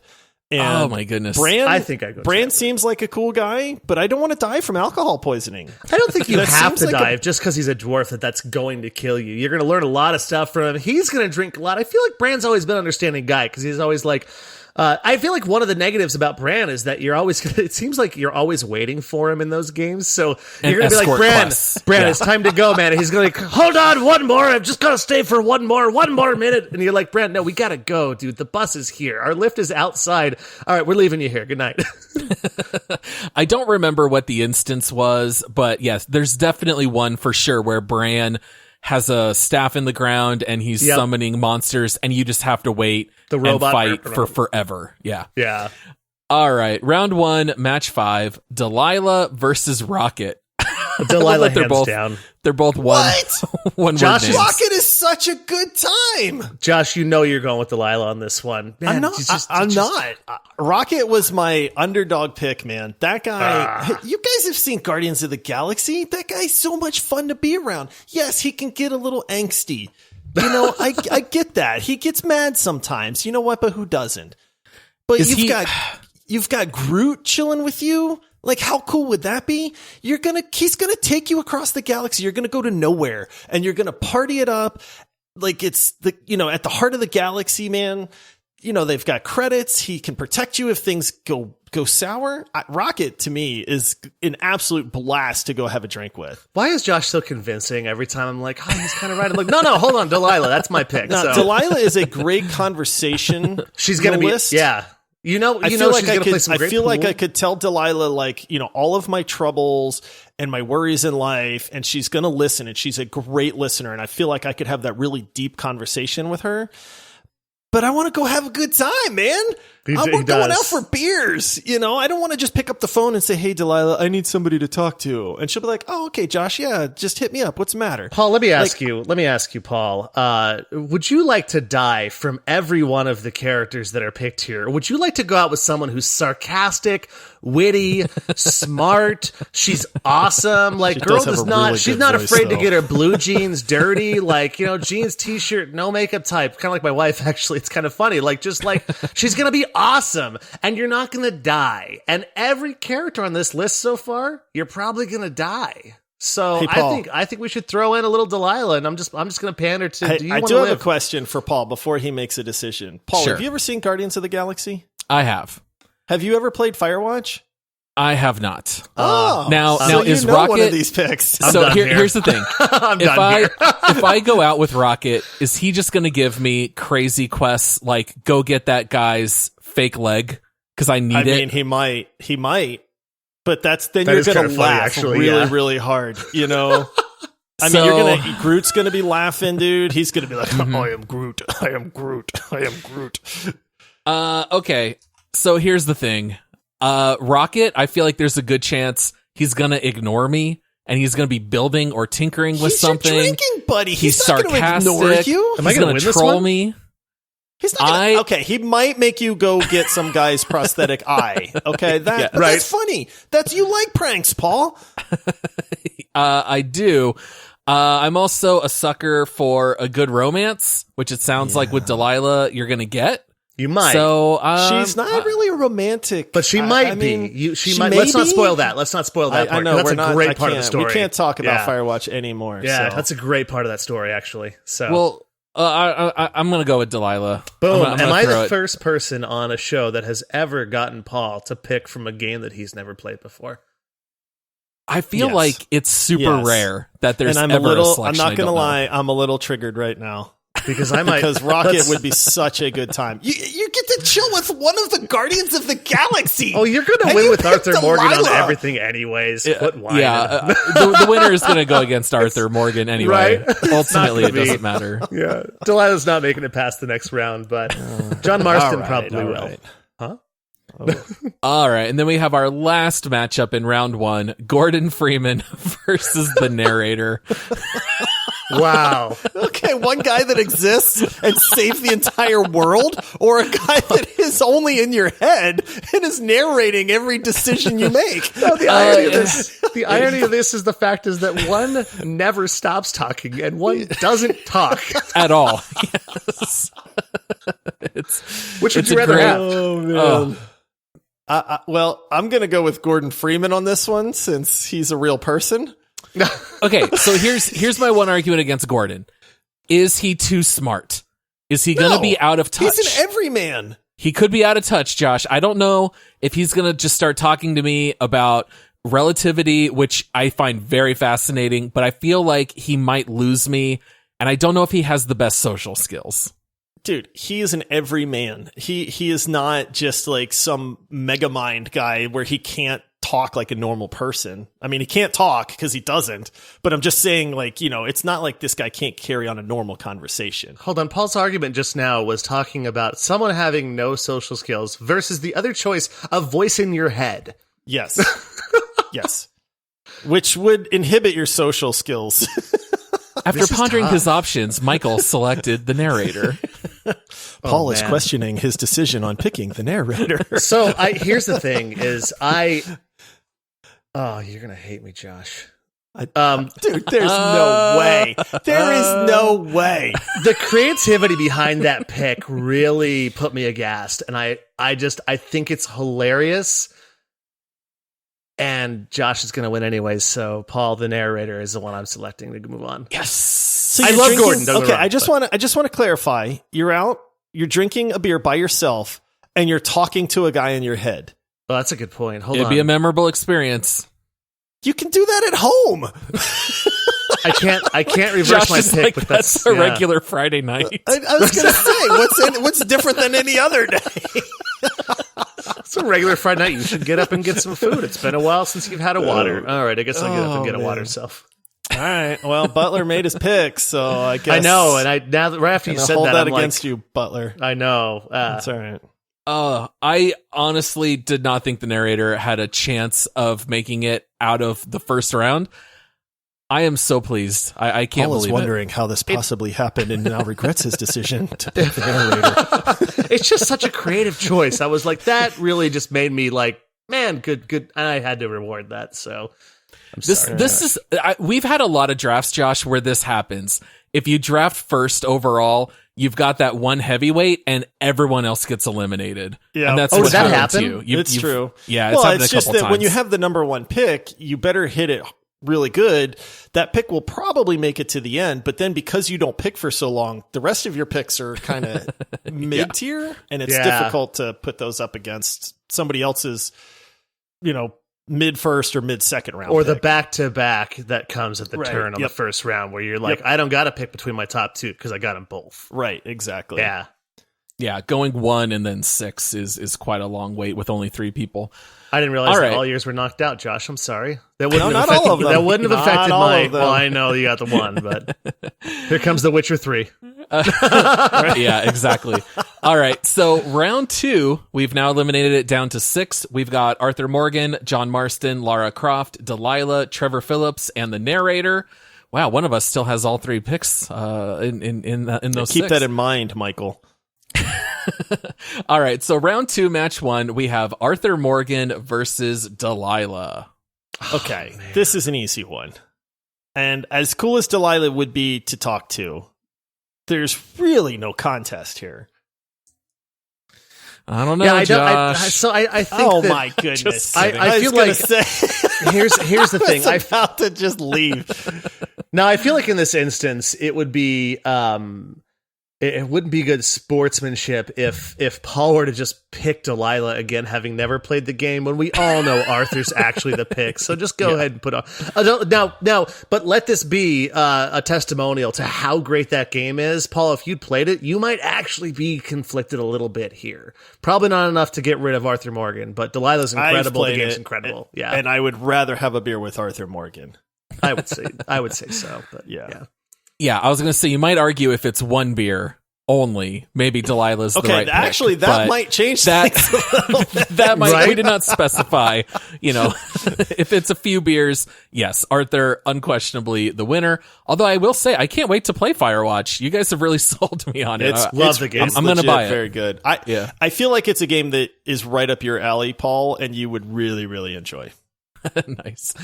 And oh my goodness. Bran seems like a cool guy, but I don't want to die from alcohol poisoning. I don't think you have to die just because he's a dwarf that's going to kill you. You're going to learn a lot of stuff from him. He's going to drink a lot. I feel like Bran's always been an understanding guy because he's always like, I feel like one of the negatives about Bran is that it seems like you're always waiting for him in those games. So you're going to be like, Bran, it's time to go, man. And he's going to hold on, one more. I've just got to stay for one more minute. And you're like, Bran, no, we got to go, dude. The bus is here. Our lift is outside. All right, we're leaving you here. Good night. I don't remember what the instance was, but yes, there's definitely one for sure where Bran has a staff in the ground and he's summoning monsters and you just have to wait and fight for forever. Yeah. Yeah. All right. Round 1, match 5, Delilah versus Rocket. Delilah hands down. They're both one Josh, names. Rocket is such a good time. Josh, you're going with Delilah on this one. Man, I'm not. Rocket was my underdog pick, man. That guy, you guys have seen Guardians of the Galaxy. That guy's so much fun to be around. Yes, he can get a little angsty. I get that. He gets mad sometimes. You know what? But who doesn't? But you've got Groot chilling with you. Like, how cool would that be? He's gonna take you across the galaxy. You're gonna go to nowhere and you're gonna party it up. Like it's at the heart of the galaxy, man. They've got credits. He can protect you if things go sour. Rocket to me is an absolute blast to go have a drink with. Why is Josh so convincing every time I'm like, oh, he's kind of right? I'm like, no, hold on, Delilah. That's my pick. No, Delilah is a great conversation. She's going to be, yeah. She's going to play some great I feel pool. like I could tell Delilah, like, all of my troubles and my worries in life, and she's going to listen, and she's a great listener, and I feel like I could have that really deep conversation with her. But I want to go have a good time, man. We're going out for beers. I don't want to just pick up the phone and say, hey, Delilah, I need somebody to talk to. And she'll be like, oh, okay, Josh, yeah, just hit me up. What's the matter? Paul, let me ask you, Paul, would you like to die from every one of the characters that are picked here? Or would you like to go out with someone who's sarcastic, witty, smart? She's awesome. Like, she's not afraid to get her blue jeans dirty. Like, jeans, t-shirt, no makeup type. Kind of like my wife, actually. It's kind of funny. Like, just like, she's going to be awesome and you're not going to die. And every character on this list so far, you're probably going to die. So hey, I think we should throw in a little Delilah, and I'm just going to pander to. I do have a question for Paul before he makes a decision. Paul, Sure. Have you ever seen Guardians of the Galaxy? I have. Have you ever played Firewatch? I have not. Now is Rocket one of these picks? So here's the thing: if I go out with Rocket, is he just going to give me crazy quests like go get that guy's fake leg because I need it? I mean, he might, but you're going to laugh really hard. I mean, Groot's going to be laughing, dude. He's going to be like, I am Groot. I am Groot. I am Groot. Okay. So here's the thing. Rocket, I feel like there's a good chance he's going to ignore me and he's going to be building or tinkering with something. He's your drinking buddy. He's sarcastic. Not gonna ignore you. Am I going to troll me? He's not gonna, okay, he might make you go get some guy's prosthetic eye. Okay, that's funny. You like pranks, Paul. I do. I'm also a sucker for a good romance, which it sounds like with Delilah you're going to get. You might. So she's not really romantic, but she might be. She might. Let's not spoil that. Part. I know that's a great part of the story. We can't talk about Firewatch anymore. Yeah, that's a great part of that story, actually. So, well, I'm gonna go with Delilah. Boom. Am I the first person on a show that has ever gotten Paul to pick from a game that he's never played before? I feel like it's super rare that there's ever a selection. I'm not gonna lie. I'm a little triggered right now. Because Rocket would be such a good time. You get to chill with one of the Guardians of the Galaxy. Oh, you're going to win with Arthur Morgan on everything anyways. The winner is going to go against Arthur Morgan anyway. Right? Ultimately, it doesn't matter. Yeah, Delilah's not making it past the next round, but John Marston probably will. Huh? Oh. All right, and then we have our last matchup in round one, Gordon Freeman versus the Narrator. Wow. Okay, one guy that exists and saves the entire world, or a guy that is only in your head and is narrating every decision you make. No, the irony of this is the fact is that one never stops talking and one doesn't talk at all. Yes. Which would you rather have? Oh, man. Well, I'm going to go with Gordon Freeman on this one since he's a real person. Okay, so here's my one argument against Gordon. Is he too smart? Is he going to be out of touch? He's an everyman. He could be out of touch, Josh. I don't know if he's going to just start talking to me about relativity, which I find very fascinating, but I feel like he might lose me, and I don't know if he has the best social skills. Dude, he is an everyman. He is not just like some mega mind guy where he can't talk like a normal person. I mean, he can't talk because he doesn't, but I'm just saying, like, it's not like this guy can't carry on a normal conversation. Hold on. Paul's argument just now was talking about someone having no social skills versus the other choice of voice in your head. Yes. Yes. Which would inhibit your social skills. After pondering his options, Michael selected the Narrator. Paul is questioning his decision on picking the Narrator. So here's the thing is you're going to hate me, Josh. Dude, there's no way. There is no way. The creativity behind that pick really put me aghast. And I think it's hilarious. And Josh is going to win anyways, so Paul, the narrator, is the one I'm selecting to move on. Yes. So I love Gordon. Okay, I just want to clarify. You're out. You're drinking a beer by yourself, and you're talking to a guy in your head. Oh, that's a good point. Hold on. It'd be a memorable experience. You can do that at home. I can't reverse Josh my is pick, like, but that's a regular Friday night. I was going to say, what's different than any other day? It's a regular Friday night. You should get up and get some food. It's been a while since you've had a water. All right, I guess I'll get up and get a water self. All right. Well, Butler made his pick, so I guess I know. And now that right after you said hold that, that I'm against like, you, Butler. I know. That's all right. I honestly did not think the narrator had a chance of making it out of the first round. I am so pleased. I can't Paul is believe wondering how this possibly happened and now regrets his decision to pick the narrator. It's just such a creative choice. I was like, that really just made me like, man, good. And I had to reward that. So we've had a lot of drafts, Josh, where this happens. If you draft first overall, you've got that one heavyweight and everyone else gets eliminated. Yeah. And that's what happened to you. It's true. Yeah. Well, it's just that when you have the number one pick, you better hit it really good. That pick will probably make it to the end, but then because you don't pick for so long, the rest of your picks are kind of mid-tier, and it's difficult to put those up against somebody else's, mid-first or mid-second round or pick. The back-to-back that comes at the turn on the first round, where you're like, I don't got to pick between my top two because I got them both. Right, exactly. Yeah, going 1 and then 6 is quite a long wait with only 3 people. I didn't realize that all yours were knocked out, Josh. I'm sorry. That wouldn't have all of them. That wouldn't have affected my. Well, I know you got the 1, but here comes The Witcher 3. Yeah, exactly. All right, so round 2, we've now eliminated it down to 6. We've got Arthur Morgan, John Marston, Lara Croft, Delilah, Trevor Phillips, and the narrator. Wow, one of us still has all 3 picks in those. Keep 6. that in mind, Michael. All right, so round 2, match 1, we have Arthur Morgan versus Delilah. Okay, this is an easy one. And as cool as Delilah would be to talk to, there's really no contest here. I don't know, Josh. I think oh my goodness. I feel like here's the thing. I'm about to just leave. Now, I feel like in this instance, it would be it wouldn't be good sportsmanship if Paul were to just pick Delilah again, having never played the game, when we all know Arthur's actually the pick. So just go ahead and put on. Now, but let this be a testimonial to how great that game is. Paul, if you'd played it, you might actually be conflicted a little bit here. Probably not enough to get rid of Arthur Morgan, but Delilah's incredible. The game's incredible. Yeah. And I would rather have a beer with Arthur Morgan. I would say so, but yeah. Yeah, I was going to say, you might argue if it's 1 beer only, maybe Delilah's the right pick. Actually, that might change that. That might, right? We did not specify, if it's a few beers, yes, Arthur, unquestionably the winner. Although I will say, I can't wait to play Firewatch. You guys have really sold me on it. Love the game. I'm going to buy it. Very good. I feel like it's a game that is right up your alley, Paul, and you would really, really enjoy. Nice.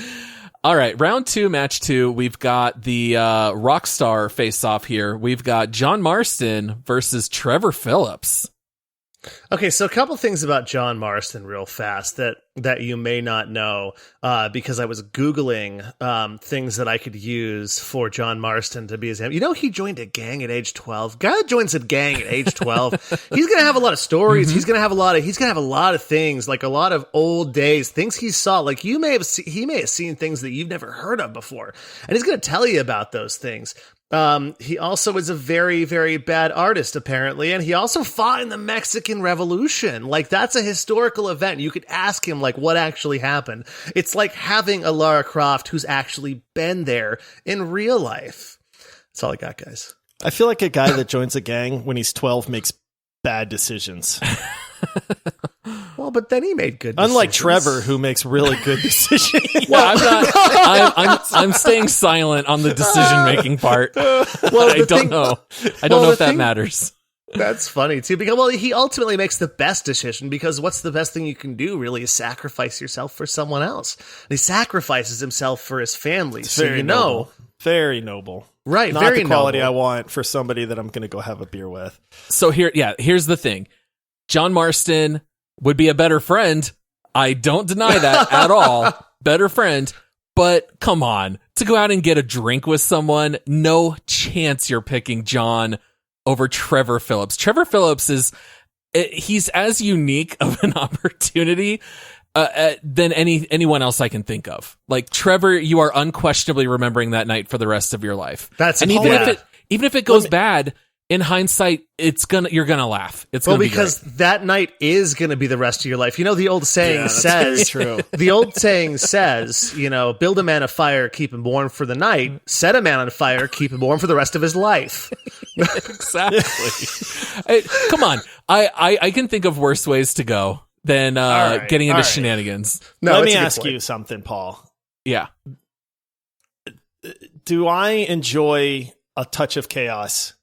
All right, round 2, match 2. We've got the Rockstar face-off here. We've got John Marston versus Trevor Phillips. Okay, so a couple things about John Marston real fast that you may not know, because I was Googling things that I could use for John Marston to be his name. He joined a gang at age 12. Guy that joins a gang at age 12, he's gonna have a lot of stories. Mm-hmm. He's gonna have a lot of things, like a lot of old days, things he saw. Like he may have seen things that you've never heard of before, and he's gonna tell you about those things. He also is a very, very bad artist, apparently, and he also fought in the Mexican Revolution. Like, that's a historical event. You could ask him, like, what actually happened. It's like having a Lara Croft who's actually been there in real life. That's all I got, guys. I feel like a guy that joins a gang when he's 12 makes bad decisions. Well, but then he made good decisions. Unlike Trevor, who makes really good decisions. Well, I'm staying silent on the decision-making part. Well, I don't know if that matters. That's funny, too, because, he ultimately makes the best decision, because what's the best thing you can do, really, is sacrifice yourself for someone else. And he sacrifices himself for his family, it's very noble. Very noble. Right, not very the quality noble. I want for somebody that I'm going to go have a beer with. So here's the thing. John Marston would be a better friend. I don't deny that at all. Better friend. But come on, to go out and get a drink with someone, no chance you're picking John over Trevor Phillips. Trevor Phillips he's as unique of an opportunity than anyone else I can think of. Like Trevor, you are unquestionably remembering that night for the rest of your life. Even if it goes bad, in hindsight, you're gonna laugh. Because that night is gonna be the rest of your life. You know, the old saying says, true. The old saying says, build a man a fire, keep him warm for the night. Set a man on fire, keep him warm for the rest of his life. Exactly. Come on, I can think of worse ways to go than getting into shenanigans. No, let me ask you something, Paul. Yeah. Do I enjoy a touch of chaos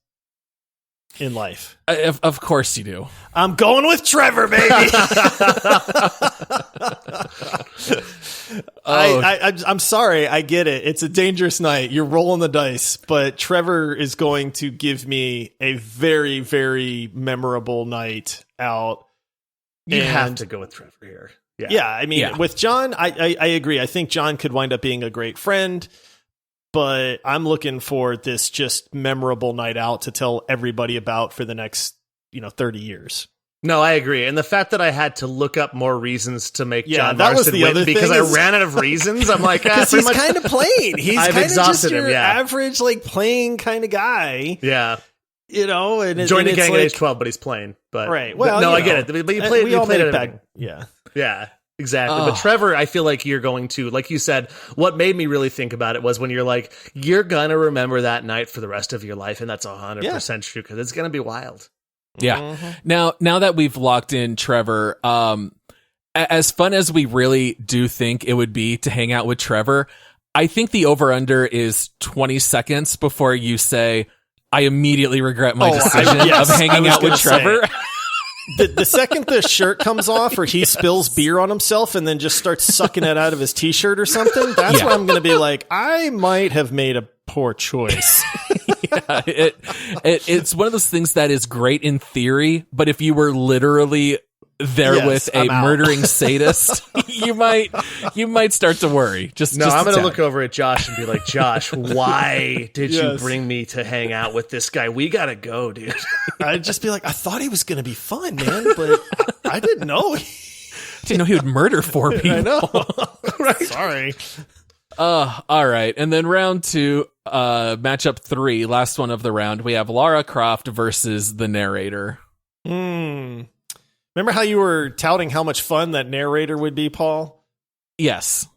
in life? Of course you do. I'm going with Trevor, baby. I'm sorry. I get it. It's a dangerous night. You're rolling the dice, but Trevor is going to give me a very, very memorable night out. You have to go with Trevor here. Yeah. I mean, with John, I agree. I think John could wind up being a great friend. But I'm looking for this just memorable night out to tell everybody about for the next, 30 years. No, I agree. And the fact that I had to look up more reasons to make John that Marston was the win other because thing I ran out of reasons. I'm like, because he's kind of plain. He's I've kind of just exhausted your him, average, plain kind of guy. Yeah. And joined the gang like, at age 12, but he's plain. But right. Well, no, I get it. But you played. We all played made it bad. Yeah. Yeah. Exactly. But Trevor, I feel like you're going to, like you said, what made me really think about it was when you're like, you're going to remember that night for the rest of your life. And that's 100% true because it's going to be wild. Yeah. Mm-hmm. Now that we've locked in Trevor, as fun as we really do think it would be to hang out with Trevor, I think the over-under is 20 seconds before you say, I immediately regret my decision of hanging out with Trevor. The second the shirt comes off or he spills beer on himself and then just starts sucking it out of his t-shirt or something, that's when I'm going to be like, I might have made a poor choice. It's one of those things that is great in theory, but if you were literally there with a murdering sadist, you might start to worry. I'm going to look over at Josh and be like, Josh, why did you bring me to hang out with this guy? We got to go, dude. I'd just be like, I thought he was going to be fun, man, but I didn't know. Didn't know he would murder 4 people. I know. Right. Sorry. All right. And then round 2, matchup 3, last one of the round, we have Lara Croft versus the Narrator. Remember how you were touting how much fun that Narrator would be, Paul? Yes.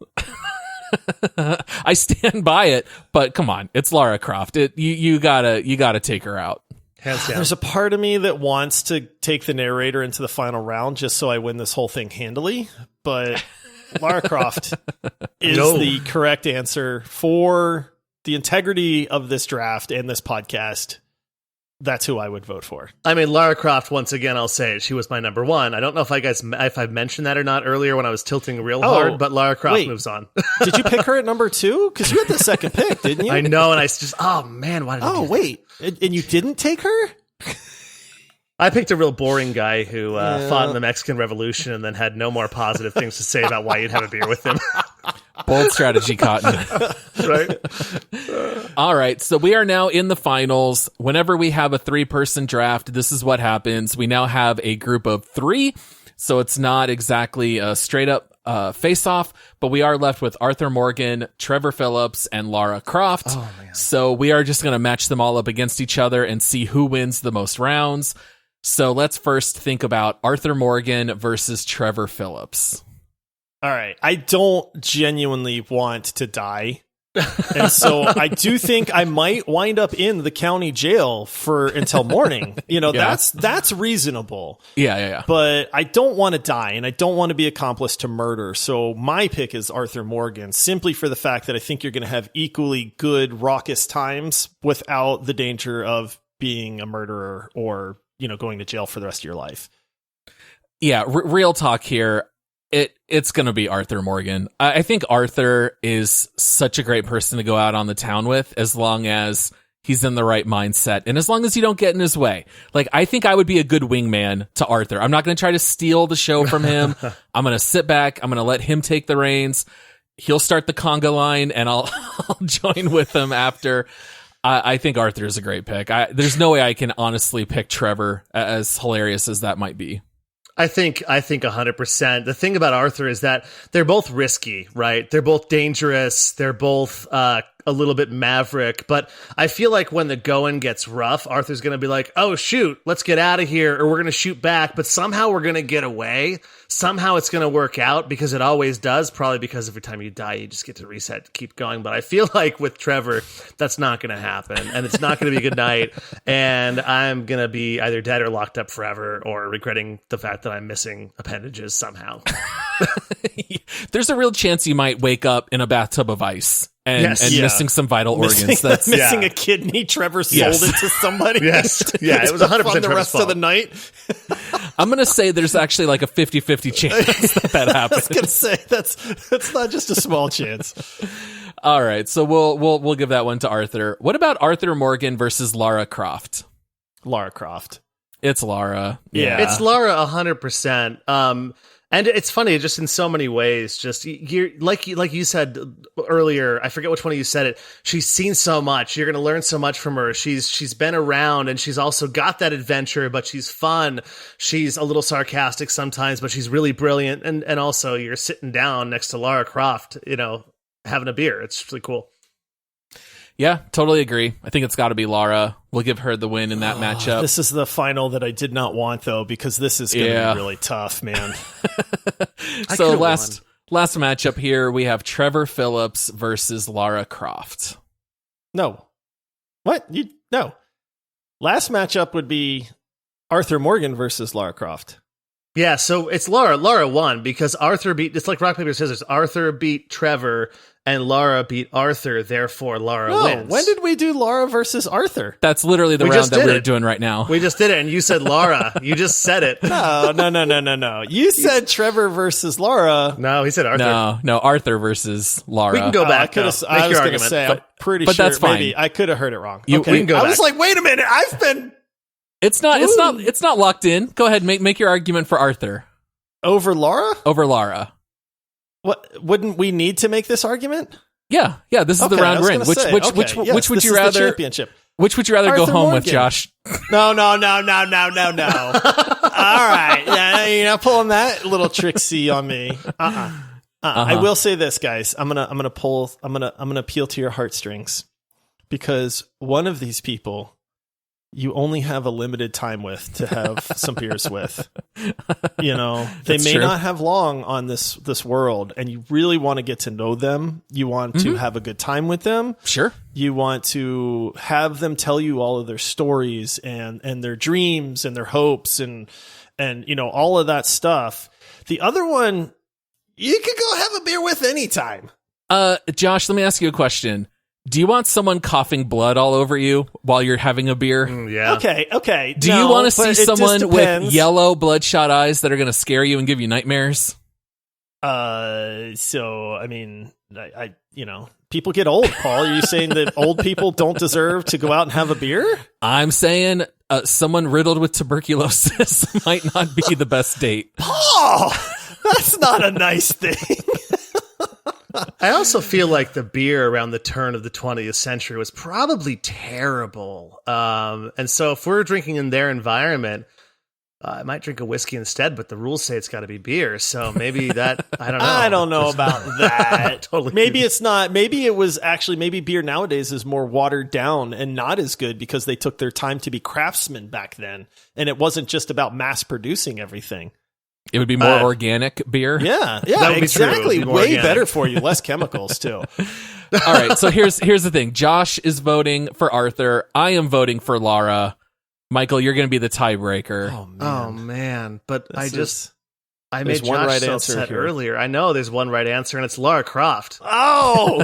I stand by it, but come on, it's Lara Croft. You gotta take her out. Hands down. There's a part of me that wants to take the Narrator into the final round just so I win this whole thing handily, but Lara Croft is the correct answer for the integrity of this draft and this podcast. That's who I would vote for. I mean, Lara Croft, once again, I'll say it. She was my number 1. I don't know if I mentioned that or not earlier when I was tilting real hard, but Lara Croft moves on. Did you pick her at number 2? Because you had the second pick, didn't you? I know, and I just, oh man, why did I do that? Wait. And you didn't take her? I picked a real boring guy who fought in the Mexican Revolution and then had no more positive things to say about why you'd have a beer with him. Bold strategy, Cotton. Right? All right, so we are now in the finals. Whenever we have a 3-person draft, this is what happens. We now have a group of 3, so it's not exactly a straight-up face-off, but we are left with Arthur Morgan, Trevor Phillips, and Lara Croft. Oh, man. So we are just going to match them all up against each other and see who wins the most rounds. So let's first think about Arthur Morgan versus Trevor Phillips. All right. I don't genuinely want to die. And so I do think I might wind up in the county jail until morning. That's reasonable. Yeah. But I don't want to die and I don't want to be accomplice to murder. So my pick is Arthur Morgan, simply for the fact that I think you're going to have equally good raucous times without the danger of being a murderer or, going to jail for the rest of your life. Yeah. Real talk here. It's going to be Arthur Morgan. I think Arthur is such a great person to go out on the town with as long as he's in the right mindset. And as long as you don't get in his way, like, I think I would be a good wingman to Arthur. I'm not going to try to steal the show from him. I'm going to sit back. I'm going to let him take the reins. He'll start the conga line and I'll join with him after. I think Arthur is a great pick. There's no way I can honestly pick Trevor, as hilarious as that might be. I think 100%. The thing about Arthur is that they're both risky, right? They're both dangerous. They're both a little bit maverick. But I feel like when the going gets rough, Arthur's going to be like, oh, shoot, let's get out of here, or we're going to shoot back. But somehow we're going to get away. Somehow it's going to work out, because it always does, probably because every time you die, you just get to reset to keep going. But I feel like with Trevor, that's not going to happen. And it's not going to be a good night. And I'm going to be either dead or locked up forever, or regretting the fact that I'm missing appendages somehow. There's a real chance you might wake up in a bathtub of ice and missing some vital organs. That's missing a kidney. Trevor sold it to somebody. Yes. Yeah, it was 100% the rest of the night. I'm going to say there's actually like a 50-50 chance that happens. I was going to say that's not just a small chance. All right, so we'll give that one to Arthur. What about Arthur Morgan versus Lara Croft? Lara Croft. It's Lara. Yeah. It's Lara 100%. And it's funny, just in so many ways. Just you're like you said earlier. I forget which one of you said it. She's seen so much. You're going to learn so much from her. She's been around, and she's also got that adventure. But she's fun. She's a little sarcastic sometimes, but she's really brilliant. And also, you're sitting down next to Lara Croft, having a beer. It's really cool. Yeah, totally agree. I think it's got to be Lara. We'll give her the win in that matchup. This is the final that I did not want, though, because this is going to be really tough, man. So last matchup here, we have Trevor Phillips versus Lara Croft. No. What? No. Last matchup would be Arthur Morgan versus Lara Croft. Yeah, so it's Lara. Lara won because Arthur it's like rock, paper, scissors. Arthur beat Trevor and Lara beat Arthur, therefore Lara wins. When did we do Lara versus Arthur? That's literally the round that we're doing right now. We just did it, and you said Lara. You just said it. No. You said Trevor versus Lara. No, he said Arthur. No, Arthur versus Lara. We can go back. I was going to say, I'm pretty sure that's fine. Maybe I could have heard it wrong. We can go back. I was like, wait a minute, I've been... It's not locked in. Go ahead, make your argument for Arthur. Over Lara? Over Lara. What? Wouldn't we need to make this argument? Yeah. This is the round we're in. Which would you rather? Championship. Which would you rather Arthur go home Morgan. with, Josh? No. All right, you're not pulling that little tricksy on me. I will say this, guys. I'm gonna appeal to your heartstrings, because one of these people you only have a limited time with to have some beers with. They may not have long on this world, and you really want to get to know them. You want to have a good time with them. Sure. You want to have them tell you all of their stories and their dreams and their hopes and all of that stuff. The other one, you could go have a beer with anytime. Josh, let me ask you a question. Do you want someone coughing blood all over you while you're having a beer? Yeah. Okay. Do you want to see someone with yellow bloodshot eyes that are going to scare you and give you nightmares? So, I mean, I people get old, Paul. Are you saying that old people don't deserve to go out and have a beer? I'm saying someone riddled with tuberculosis might not be the best date. Paul, that's not a nice thing. I also feel like the beer around the turn of the 20th century was probably terrible. And so if we're drinking in their environment, I might drink a whiskey instead, but the rules say it's got to be beer. So maybe that, I don't know. I don't know about that. Totally. Maybe it's not. Maybe it was actually, maybe beer nowadays is more watered down and not as good because they took their time to be craftsmen back then. And it wasn't just about mass producing everything. It would be more organic beer. Yeah, That would exactly. be true. Way organic. better for you. Less chemicals, too. All right, so here's the thing. Josh is voting for Arthur. I am voting for Lara. Michael, you're going to be the tiebreaker. Oh, man. But I made one Josh right so answer upset here. earlier. I know there's one right answer, and it's Lara Croft. Oh!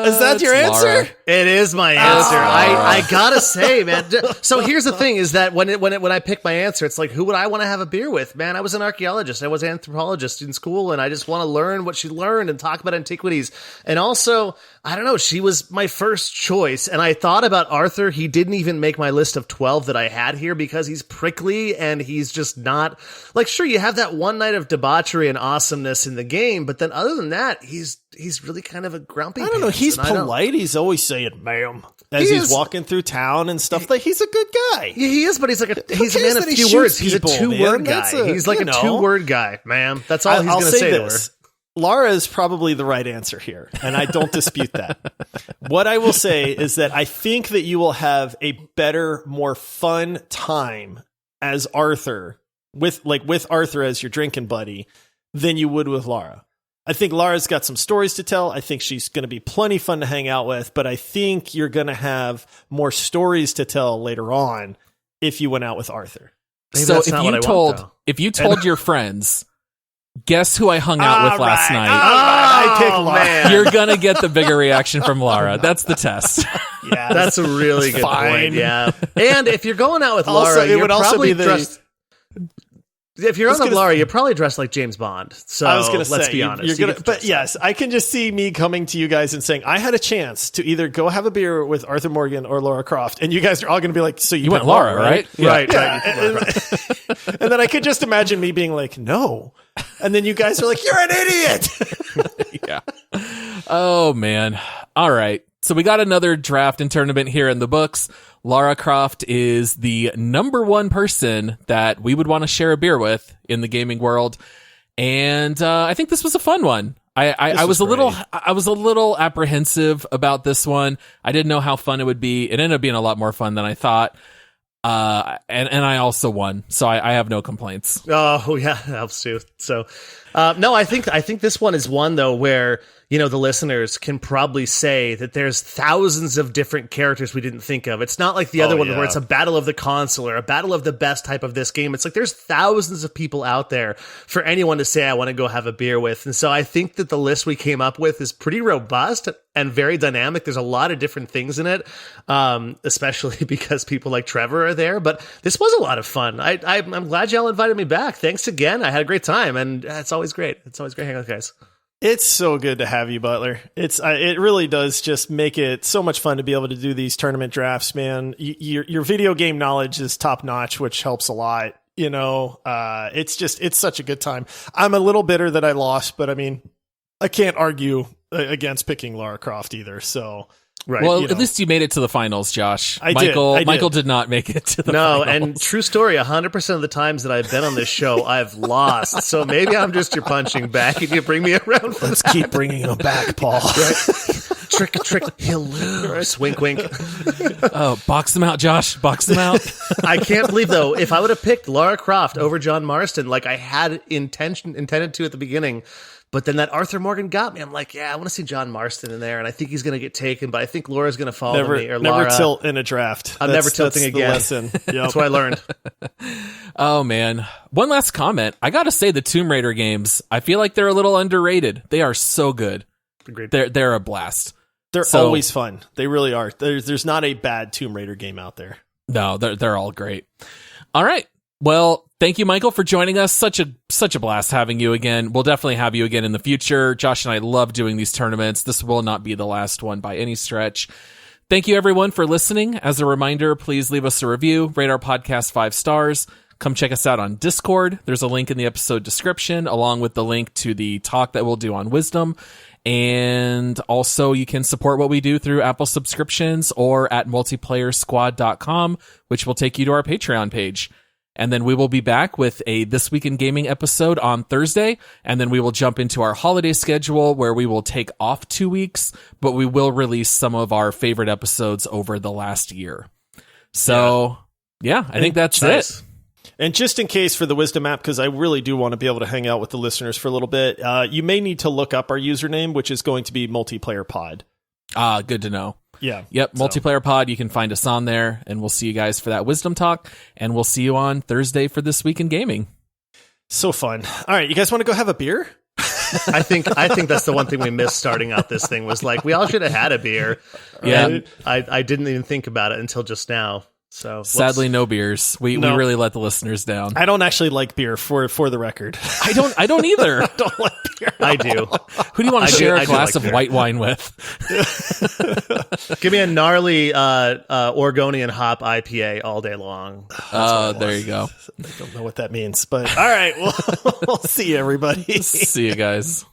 Is that your answer? Lara. It is my answer. I gotta say, man. So here's the thing: is that when I pick my answer, it's like, who would I want to have a beer with? Man, I was an archaeologist, I was an anthropologist in school, and I just want to learn what she learned and talk about antiquities. And also, I don't know, she was my first choice, and I thought about Arthur. He didn't even make my list of 12 that I had here because he's prickly and he's just not like. Sure, you have that one night of debauchery and awesomeness in the game, but then other than that, he's really kind of a grumpy. I don't know. He's polite. He's always saying "ma'am" as he's walking through town and stuff. Like, he's a good guy. Yeah, he is, but he's like he's a man of few words. He's a 2-word guy. He's like a 2-word guy, ma'am. That's all he's going to say to her. Lara is probably the right answer here, and I don't dispute that. What I will say is that I think that you will have a better, more fun time as Arthur with Arthur as your drinking buddy than you would with Lara. I think Lara's got some stories to tell. I think she's going to be plenty fun to hang out with, but I think you're going to have more stories to tell later on if you went out with Arthur. Maybe so if you told your friends, guess who I hung out with last night? I pick Lara. Man. You're going to get the bigger reaction from Lara. That's the test. Yeah, that's a really good point. Yeah. And if you're going out with Lara, also, it would also be dressed. If you're on with Lara, you're probably dressed like James Bond. So I was going to say, let's be honest. But yes, I can just see me coming to you guys and saying, I had a chance to either go have a beer with Arthur Morgan or Lara Croft. And you guys are all going to be like, so you went Lara, right? Yeah. Right. And then I could just imagine me being like, no. And then you guys are like, you're an idiot. Yeah. Oh, man. All right. So we got another draft and tournament here in the books. Lara Croft is the number one person that we would want to share a beer with in the gaming world. And I think this was a fun one. I was a little apprehensive about this one. I didn't know how fun it would be. It ended up being a lot more fun than I thought. And I also won, so I have no complaints. Oh yeah, that helps too. So, no, I think this one is one though where, you know, the listeners can probably say that there's thousands of different characters we didn't think of. It's not like the other one where it's a battle of the console or a battle of the best type of this game. It's like there's thousands of people out there for anyone to say, I want to go have a beer with. And so I think that the list we came up with is pretty robust and very dynamic. There's a lot of different things in it, especially because people like Trevor are there. But this was a lot of fun. I'm glad y'all invited me back. Thanks again. I had a great time, and it's always great. It's always great hanging out with guys. It's so good to have you, Butler. It really does just make it so much fun to be able to do these tournament drafts, man. Your video game knowledge is top notch, which helps a lot. You know, it's such a good time. I'm a little bitter that I lost, but I mean, I can't argue against picking Lara Croft either. So, right. Well, at least you made it to the finals, Josh. I Michael did not make it to the finals. No, and true story, 100% of the times that I've been on this show, I've lost. So maybe I'm just your punching bag and you bring me around. Let's keep bringing him back, Paul. Right? Trick, he'll lose. Wink, wink. Oh, box him out, Josh. Box him out. I can't believe, though, if I would have picked Lara Croft over John Marston, like I had intended to at the beginning, but then that Arthur Morgan got me. I'm like, yeah, I want to see John Marston in there, and I think he's going to get taken, but I think Laura's going to fall to me. Or never Lara. Tilt in a draft. I'm never tilting again. Lesson. Yep. That's what I learned. Oh, man. One last comment. I got to say the Tomb Raider games, I feel like they're a little underrated. They are so good. Agreed. They're a blast. They're always fun. They really are. There's not a bad Tomb Raider game out there. No, they're all great. All right. Well, thank you, Michael, for joining us. Such a blast having you again. We'll definitely have you again in the future. Josh and I love doing these tournaments. This will not be the last one by any stretch. Thank you, everyone, for listening. As a reminder, please leave us a review, rate our podcast 5 stars. Come check us out on Discord. There's a link in the episode description, along with the link to the talk that we'll do on Wisdom. And also you can support what we do through Apple subscriptions or at multiplayersquad.com, which will take you to our Patreon page. And then we will be back with a This Week in Gaming episode on Thursday. And then we will jump into our holiday schedule where we will take off 2 weeks, but we will release some of our favorite episodes over the last year. So yeah, I think that's it. And just in case for the Wisdom app, because I really do want to be able to hang out with the listeners for a little bit, you may need to look up our username, which is going to be Multiplayer Pod. Good to know. Yeah. Yep. Multiplayer Pod. You can find us on there, and we'll see you guys for that Wisdom talk. And we'll see you on Thursday for This Week in Gaming. So fun. All right. You guys want to go have a beer? I think that's the one thing we missed starting out this thing was like, we all should have had a beer. Yeah. And I didn't even think about it until just now. So sadly, no beers. We really let the listeners down. I don't actually like beer for the record. I don't either. I don't like beer. I do. Who do you want to share a glass of white wine with? Give me a gnarly Oregonian hop IPA all day long. There you go. I don't know what that means, but all right. Well, we'll see you, everybody. See you guys.